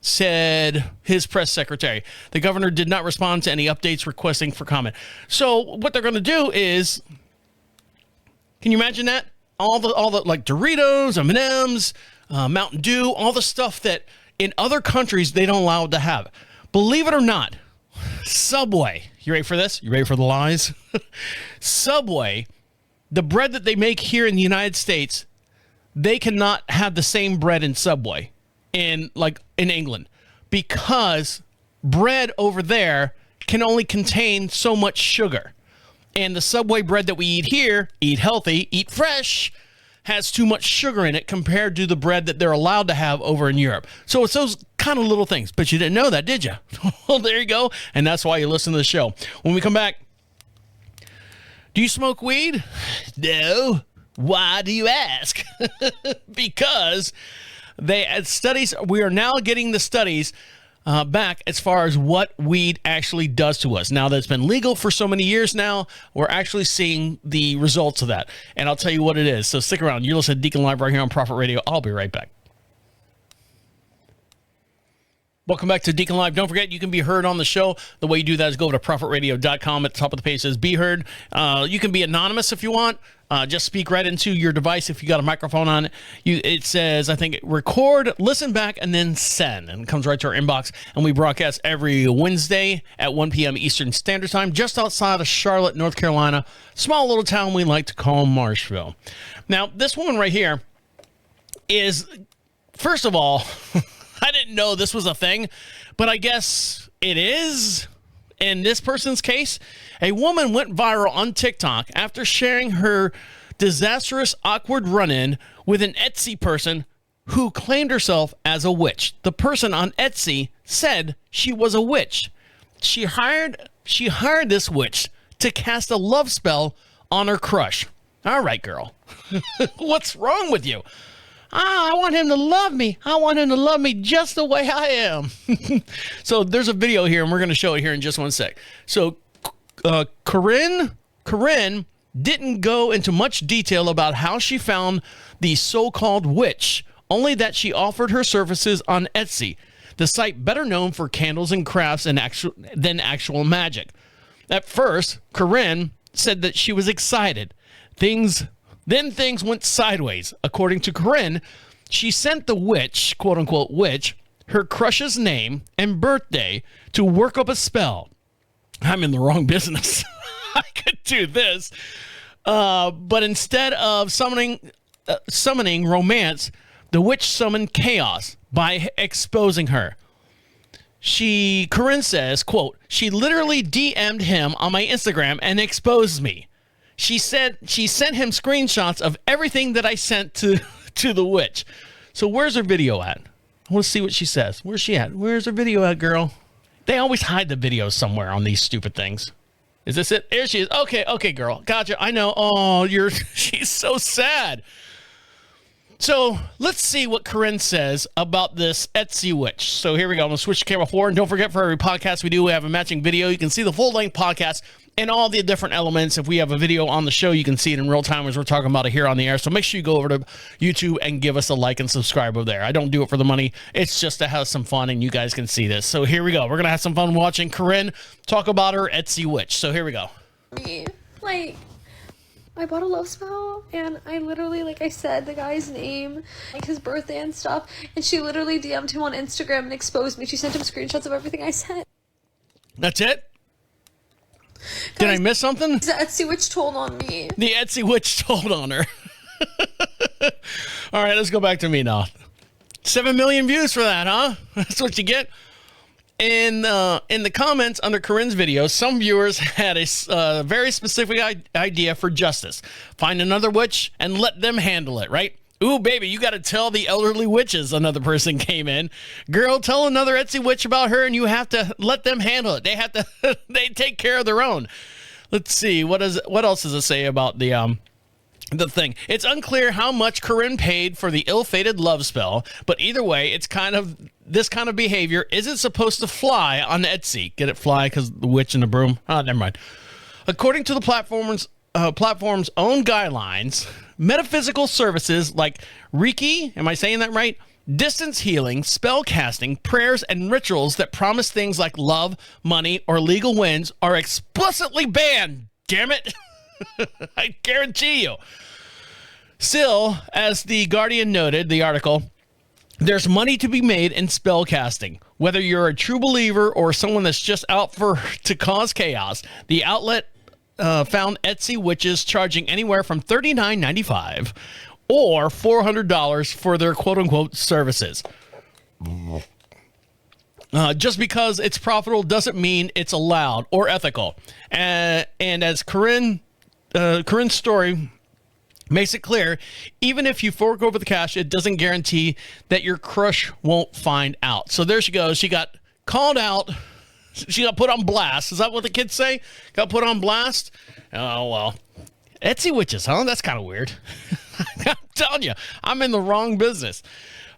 said his press secretary. The governor did not respond to any updates requesting for comment. So what they're going to do is, can you imagine that? All the like Doritos, M&Ms, Mountain Dew, all the stuff that in other countries they don't allow to have. Believe it or not, Subway, you ready for this? You ready for the lies? Subway, the bread that they make here in the United States, they cannot have the same bread in Subway in England, because bread over there can only contain so much sugar. And the Subway bread that we eat here, eat healthy, eat fresh, has too much sugar in it compared to the bread that they're allowed to have over in Europe. So it's those kind of little things. But you didn't know that, did you? Well, there you go. And that's why you listen to the show. When we come back, do you smoke weed? No. Why do you ask? Because they had studies. We are now getting the studies back as far as what weed actually does to us. Now that it's been legal for so many years now, we're actually seeing the results of that. And I'll tell you what it is. So stick around. You're listening to Deacon Live right here on Prophet Radio. I'll be right back. Welcome back to Deacon Live. Don't forget, you can be heard on the show. The way you do that is go over to prophetradio.com. At the top of the page says be heard. You can be anonymous if you want. Just speak right into your device if you got a microphone on it. It says, I think, record, listen back, and then send. And it comes right to our inbox. And we broadcast every Wednesday at 1 p.m. Eastern Standard Time, just outside of Charlotte, North Carolina. Small little town we like to call Marshville. Now, this woman right here is, first of all... I didn't know this was a thing, but I guess it is. In this person's case, a woman went viral on TikTok after sharing her disastrous, awkward run-in with an Etsy person who claimed herself as a witch. The person on Etsy said she was a witch. She hired this witch to cast a love spell on her crush. All right, girl. What's wrong with you? I want him to love me. I want him to love me just the way I am. So there's a video here, and we're going to show it here in just one sec. So Corinne didn't go into much detail about how she found the so-called witch, only that she offered her services on Etsy, the site better known for candles and crafts than actual magic. At first, Corinne said that she was excited. Then things went sideways. According to Corinne, she sent the witch, quote-unquote witch, her crush's name and birthday to work up a spell. I'm in the wrong business. I could do this. But instead of summoning romance, the witch summoned chaos by exposing her. Corinne says, quote, she literally DM'd him on my Instagram and exposed me. She said she sent him screenshots of everything that I sent to the witch. So where's her video at? I want to see what she says. Where's she at? Where's her video at, girl? They always hide the videos somewhere on these stupid things. Is this it? Here she is. Okay, girl. Gotcha. I know. Oh, she's so sad. So let's see what Corinne says about this Etsy witch. So here we go. I'm going to switch to camera 4. And don't forget, for every podcast we have a matching video. You can see the full-length podcast and all the different elements. If we have a video on the show, you can see it in real time as we're talking about it here on the air. So make sure you go over to YouTube and give us a like and subscribe over there. I don't do it for the money. It's just to have some fun, and you guys can see this. So here we go. We're going to have some fun watching Corinne talk about her Etsy witch. So here we go.
I bought a love spell, and I literally, I said the guy's name, his birthday and stuff, and she literally DM'd him on Instagram and exposed me. She sent him screenshots of everything I sent.
That's it? Did I miss something?
The Etsy witch told on me.
The Etsy witch told on her. All right, let's go back to me now. 7 million views for that, huh? That's what you get. In the comments under Corinne's video, some viewers had a very specific idea for justice. Find another witch and let them handle it, right? Ooh, baby, you got to tell the elderly witches, another person came in. Girl, tell another Etsy witch about her, and you have to let them handle it. They take care of their own. Let's see, what else does it say about the thing? It's unclear how much Corinne paid for the ill-fated love spell, but either way, this kind of behavior isn't supposed to fly on Etsy. Get it, fly, because the witch and the broom? Oh, never mind. According to the platform's own guidelines, metaphysical services like Reiki, am I saying that right? Distance healing, spell casting, prayers, and rituals that promise things like love, money, or legal wins are explicitly banned. Damn it. I guarantee you. Still, as the Guardian noted, the article, there's money to be made in spell casting. Whether you're a true believer or someone that's just out to cause chaos, the outlet found Etsy witches charging anywhere from $39.95 or $400 for their quote-unquote services. Just because it's profitable doesn't mean it's allowed or ethical. And as Corinne's story makes it clear, even if you fork over the cash, it doesn't guarantee that your crush won't find out. So there she goes. She got called out. She got put on blast. Is that what the kids say? Got put on blast? Oh, well. Etsy witches, huh? That's kind of weird. I'm telling you, I'm in the wrong business.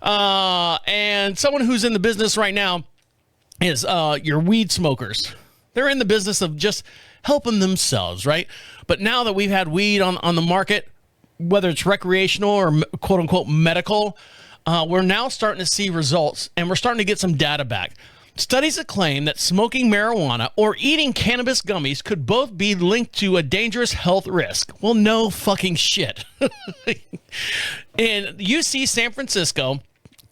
And someone who's in the business right now is your weed smokers. They're in the business of just helping themselves, right? But now that we've had weed on the market, whether it's recreational or quote unquote medical, we're now starting to see results, and we're starting to get some data back. Studies that claim that smoking marijuana or eating cannabis gummies could both be linked to a dangerous health risk. Well, no fucking shit. And UC San Francisco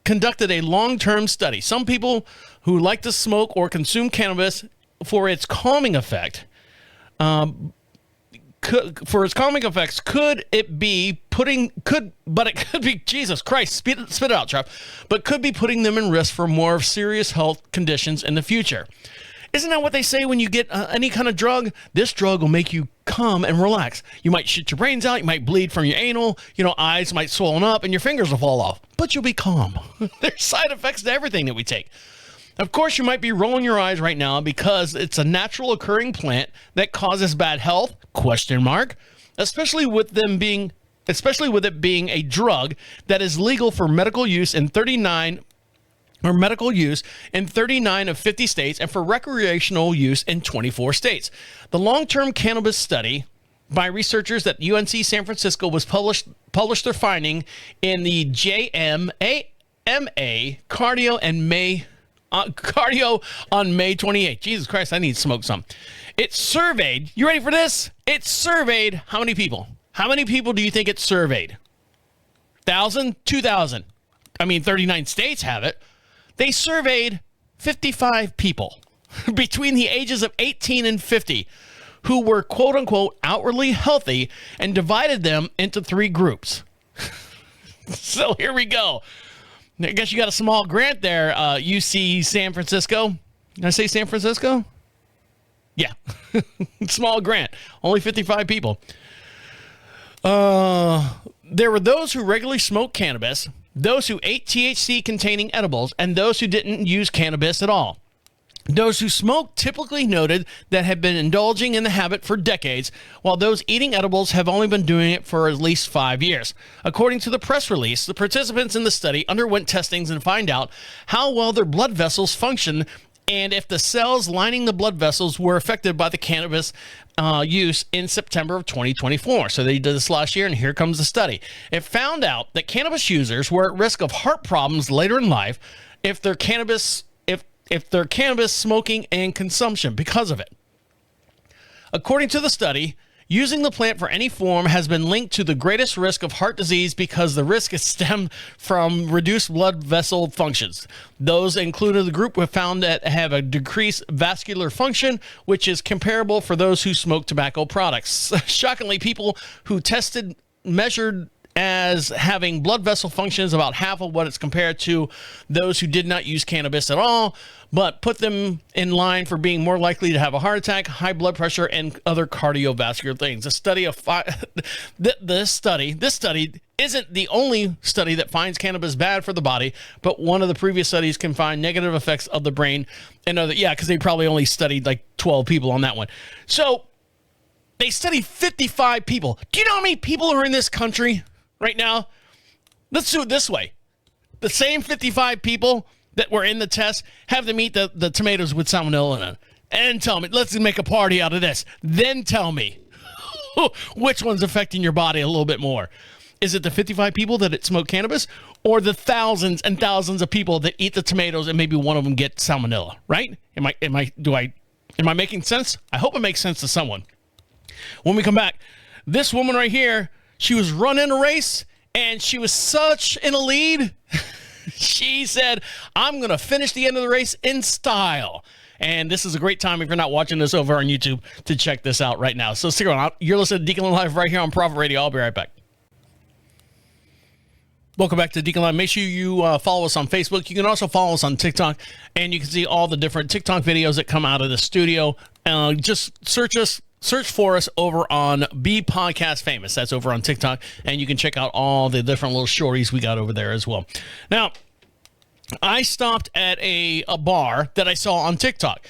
conducted a long-term study. Some people who like to smoke or consume cannabis for its calming effect, could it be putting Jesus Christ, spit it out, Trev, but could be putting them in risk for more serious health conditions in the future. Isn't that what they say when you get any kind of drug? This drug will make you calm and relax. You might shit your brains out. You might bleed from your anal. Eyes might swollen up and your fingers will fall off, but you'll be calm. There's side effects to everything that we take. Of course, you might be rolling your eyes right now because it's a natural occurring plant that causes bad health, ? Especially with it being a drug that is legal for medical use in 39 of 50 states and for recreational use in 24 states. The long-term cannabis study by researchers at UNC San Francisco was published their finding in the JMA Cardio on May 28th. Jesus Christ, I need to smoke some. It surveyed, you ready for this? It surveyed how many people? How many people do you think it surveyed? 1,000? 2,000? 39 states have it. They surveyed 55 people between the ages of 18 and 50 who were quote unquote outwardly healthy and divided them into 3 groups. So here we go. I guess you got a small grant there, UC San Francisco. Did I say San Francisco? Yeah. Small grant. Only 55 people. There were those who regularly smoked cannabis, those who ate THC-containing edibles, and those who didn't use cannabis at all. Those who smoked typically noted that had been indulging in the habit for decades, while those eating edibles have only been doing it for at least 5 years. According to the press release, the participants in the study underwent testings and find out how well their blood vessels function and if the cells lining the blood vessels were affected by the cannabis use in September of 2024. So they did this last year, and here comes the study. It found out that cannabis users were at risk of heart problems later in life if their cannabis smoking and consumption because of it. According to the study, using the plant for any form has been linked to the greatest risk of heart disease because the risk is stemmed from reduced blood vessel functions. Those included the group were found that have a decreased vascular function, which is comparable for those who smoke tobacco products. Shockingly, people who tested measured as having blood vessel functions about half of what it's compared to those who did not use cannabis at all, but put them in line for being more likely to have a heart attack, high blood pressure, and other cardiovascular things. A study of this study isn't the only study that finds cannabis bad for the body, but one of the previous studies can find negative effects of the brain and other, because they probably only studied like 12 people on that one. So they studied 55 people. Do you know how many people are in this country right now? Let's do it this way. The same 55 people that were in the test, have them eat the tomatoes with salmonella in it. And tell me, let's make a party out of this. Then tell me which one's affecting your body a little bit more. Is it the 55 people that smoke cannabis, or the thousands and thousands of people that eat the tomatoes and maybe one of them get salmonella, right? Am I making sense? I hope it makes sense to someone. When we come back, this woman right here, she was running a race and she was such in a lead. She said, I'm going to finish the end of the race in style. And this is a great time, if you're not watching this over on YouTube, to check this out right now. So stick around. You're listening to DeaconLive right here on Prophet Radio. I'll be right back. Welcome back to DeaconLive. Make sure you follow us on Facebook. You can also follow us on TikTok, and you can see all the different TikTok videos that come out of the studio. Just search for us over on Be Podcast Famous. That's over on TikTok, and you can check out all the different little shorties we got over there as well. Now, I stopped at a bar that I saw on TikTok.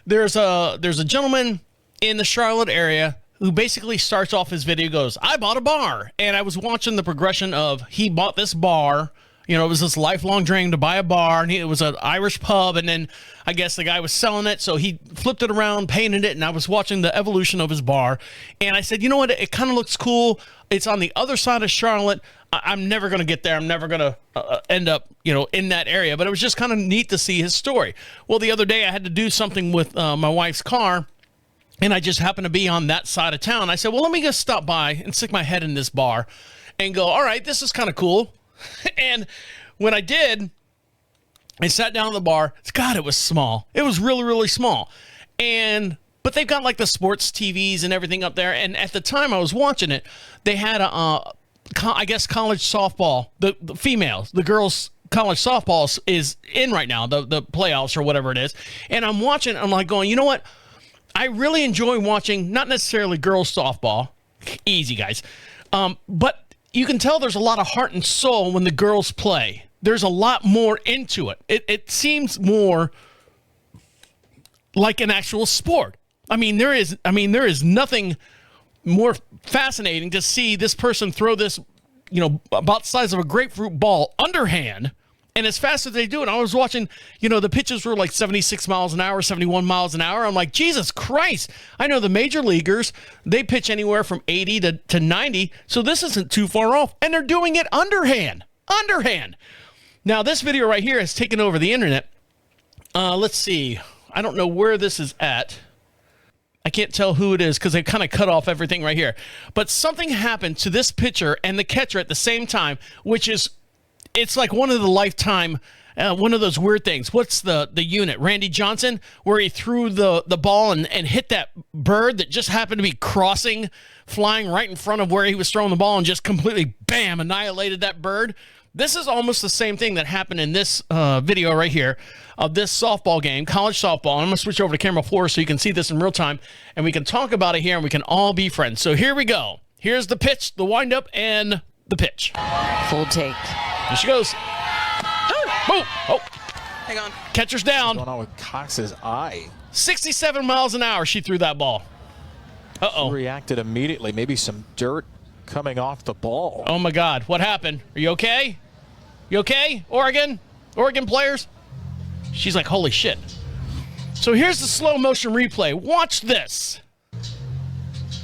There's a gentleman in the Charlotte area who basically starts off his video, goes, I bought a bar. And I was watching the progression of he bought this bar. You know, it was this lifelong dream to buy a bar, and it was an Irish pub, and then I guess the guy was selling it, so he flipped it around, painted it, and I was watching the evolution of his bar, and I said, you know what, it kind of looks cool. It's on the other side of Charlotte. I'm never going to get there. I'm never going to end up, you know, in that area, but it was just kind of neat to see his story. Well, the other day I had to do something with my wife's car, and I just happened to be on that side of town. I said, well, let me just stop by and stick my head in this bar and go, all right, this is kind of cool. And when I did, I sat down at the bar. God, it was small. It was really, really small. But they've got like the sports TVs and everything up there. And at the time I was watching it, they had I guess college softball. The females, the girls' college softball is in right now, the playoffs or whatever it is. And I'm watching. I'm like going, you know what? I really enjoy watching not necessarily girls' softball. Easy, guys. But you can tell there's a lot of heart and soul when the girls play. There's a lot more into it. It seems more like an actual sport. I mean, there is nothing more fascinating to see this person throw this, you know, about the size of a grapefruit ball underhand. And as fast as they do it, I was watching, you know, the pitches were like 76 miles an hour, 71 miles an hour. I'm like, Jesus Christ. I know the major leaguers, they pitch anywhere from 80 to 90. So this isn't too far off. And they're doing it underhand. Underhand. Now, this video right here has taken over the internet. Let's see. I don't know where this is at. I can't tell who it is because they kind of cut off everything right here. But something happened to this pitcher and the catcher at the same time, which is... It's like one of the lifetime, one of those weird things. What's the unit? Randy Johnson, where he threw the ball and hit that bird that just happened to be crossing, flying right in front of where he was throwing the ball and just completely, bam, annihilated that bird. This is almost the same thing that happened in this video right here of this softball game, college softball. I'm going to switch over to camera 4 so you can see this in real time, and we can talk about it here, and we can all be friends. So here we go. Here's the pitch, the windup, and the pitch.
Full take.
Here she goes. Boom. Oh. Hang on. Catcher's down.
What's going on with Cox's eye?
67 miles an hour she threw that ball. Uh-oh.
She reacted immediately. Maybe some dirt coming off the ball.
Oh, my God. What happened? Are you okay? You okay, Oregon? Oregon players? She's like, holy shit. So here's the slow motion replay. Watch this.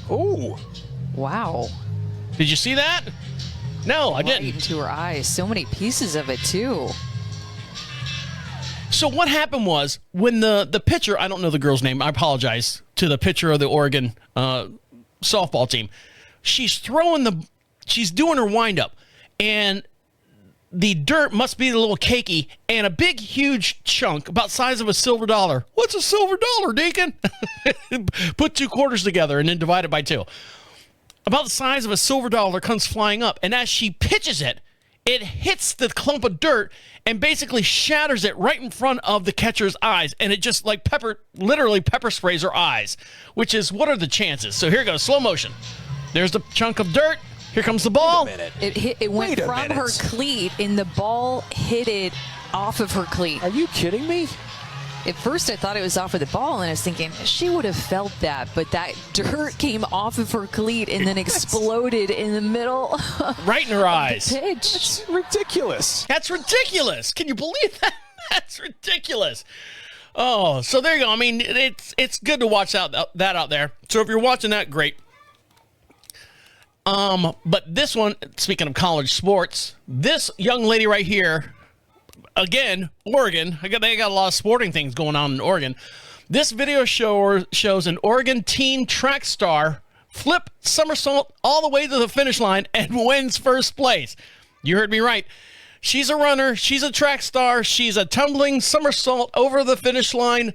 Oh.
Wow.
Did you see that? No, I didn't.
Right into her eyes. So many pieces of it, too.
So what happened was when the pitcher, I don't know the girl's name, I apologize to the pitcher of the Oregon softball team. She's doing her windup, and the dirt must be a little cakey, and a big, huge chunk, about the size of a silver dollar. What's a silver dollar, Deacon? Put 2 quarters together and then divide it by 2. About the size of a silver dollar comes flying up, and as she pitches it, it hits the clump of dirt and basically shatters it right in front of the catcher's eyes, and it just like literally pepper sprays her eyes, which is, what are the chances? So here goes, slow motion. There's the chunk of dirt. Here comes the ball.
It went from her cleat, and the ball hit it off of her cleat.
Are you kidding me?
At first, I thought it was off of the ball, and I was thinking she would have felt that, but that dirt came off of her cleat and then exploded in the middle.
Right in her eyes.
The pitch.
That's ridiculous.
That's ridiculous. Can you believe that? That's ridiculous. Oh, so there you go. I mean, it's good to watch that out there. So if you're watching that, great. But this one, speaking of college sports, this young lady right here, again, Oregon. They got a lot of sporting things going on in Oregon. This video shows an Oregon teen track star flip somersault all the way to the finish line and wins first place. You heard me right. She's a runner. She's a track star. She's a tumbling somersault over the finish line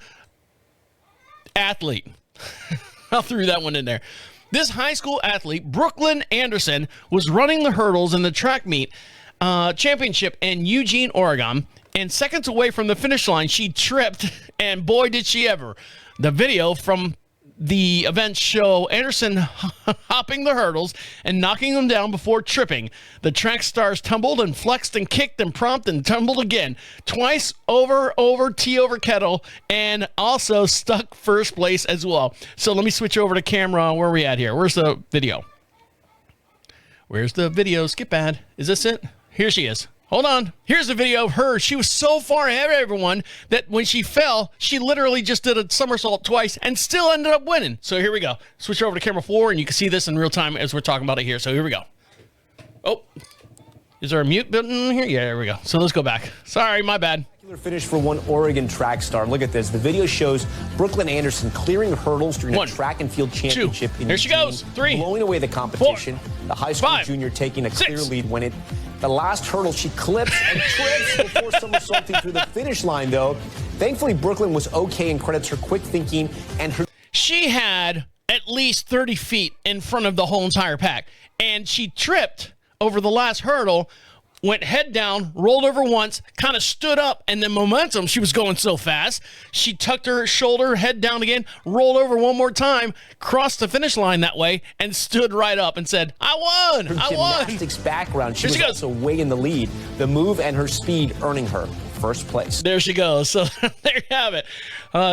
athlete. I threw that one in there. This high school athlete, Brooklyn Anderson, was running the hurdles in the track meet championship in Eugene, Oregon, and seconds away from the finish line, she tripped, and boy, did she ever. The video from The events show Anderson hopping the hurdles and knocking them down before tripping. The track stars tumbled and flexed and kicked and prompted and tumbled again. Twice over tea over kettle, and also stuck first place as well. So let me switch over to camera. Where are we at here? Where's the video? Where's the video? Skip ad. Is this it? Here she is. Hold on. Here's a video of her. She was so far ahead of everyone that when she fell, she literally just did a somersault twice and still ended up winning. So here we go. Switch over to camera 4, and you can see this in real time as we're talking about it here. So here we go. Oh, is there a mute button here? Yeah, there we go. So let's go back. Sorry, my bad.
Finish for one Oregon track star. Look at this. The video shows Brooklyn Anderson clearing hurdles during a track and field championship.
Here she goes. 3.
Blowing away the competition.
4,
the high school
5,
junior taking a
6.
clear lead when the last hurdle she clips and trips before somersaulting through the finish line, though. Thankfully, Brooklyn was okay and credits her quick thinking and her.
She had at least 30 feet in front of the whole entire pack, and she tripped over the last hurdle, went head down, rolled over once, kind of stood up, and then momentum, she was going so fast, she tucked her shoulder, head down again, rolled over one more time, crossed the finish line that way, and stood right up and said, I won!
Her
I won!
gymnastics background, she was also way in the lead. The move and her speed earning her first place.
There she goes. So there you have it.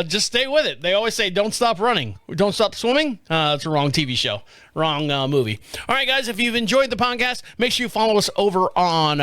Just stay with it. They always say, don't stop running. Don't stop swimming. It's a wrong TV show. Wrong movie. All right, guys, if you've enjoyed the podcast, make sure you follow us over on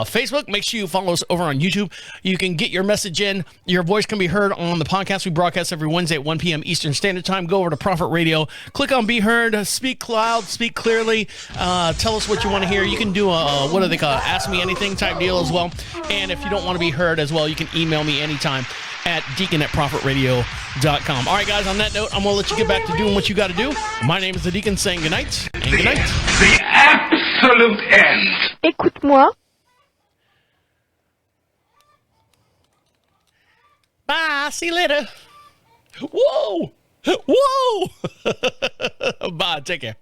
Facebook. Make sure you follow us over on YouTube. You can get your message in. Your voice can be heard on the podcast. We broadcast every Wednesday at 1 p.m. Eastern Standard Time. Go over to Prophet Radio. Click on Be Heard. Speak loud. Speak clearly. Tell us what you want to hear. You can do a, what do they call it? Ask Me Anything type deal as well. And if you don't want to be heard as well, you can email me anytime at deacon@prophetradio.com. All right, guys, on that note, I'm going to let you get back to doing what you got to do. My name is the Deacon saying goodnight and goodnight.
The absolute end.
Écoute-moi.
Bye. See you later. Whoa. Whoa. Bye. Take care.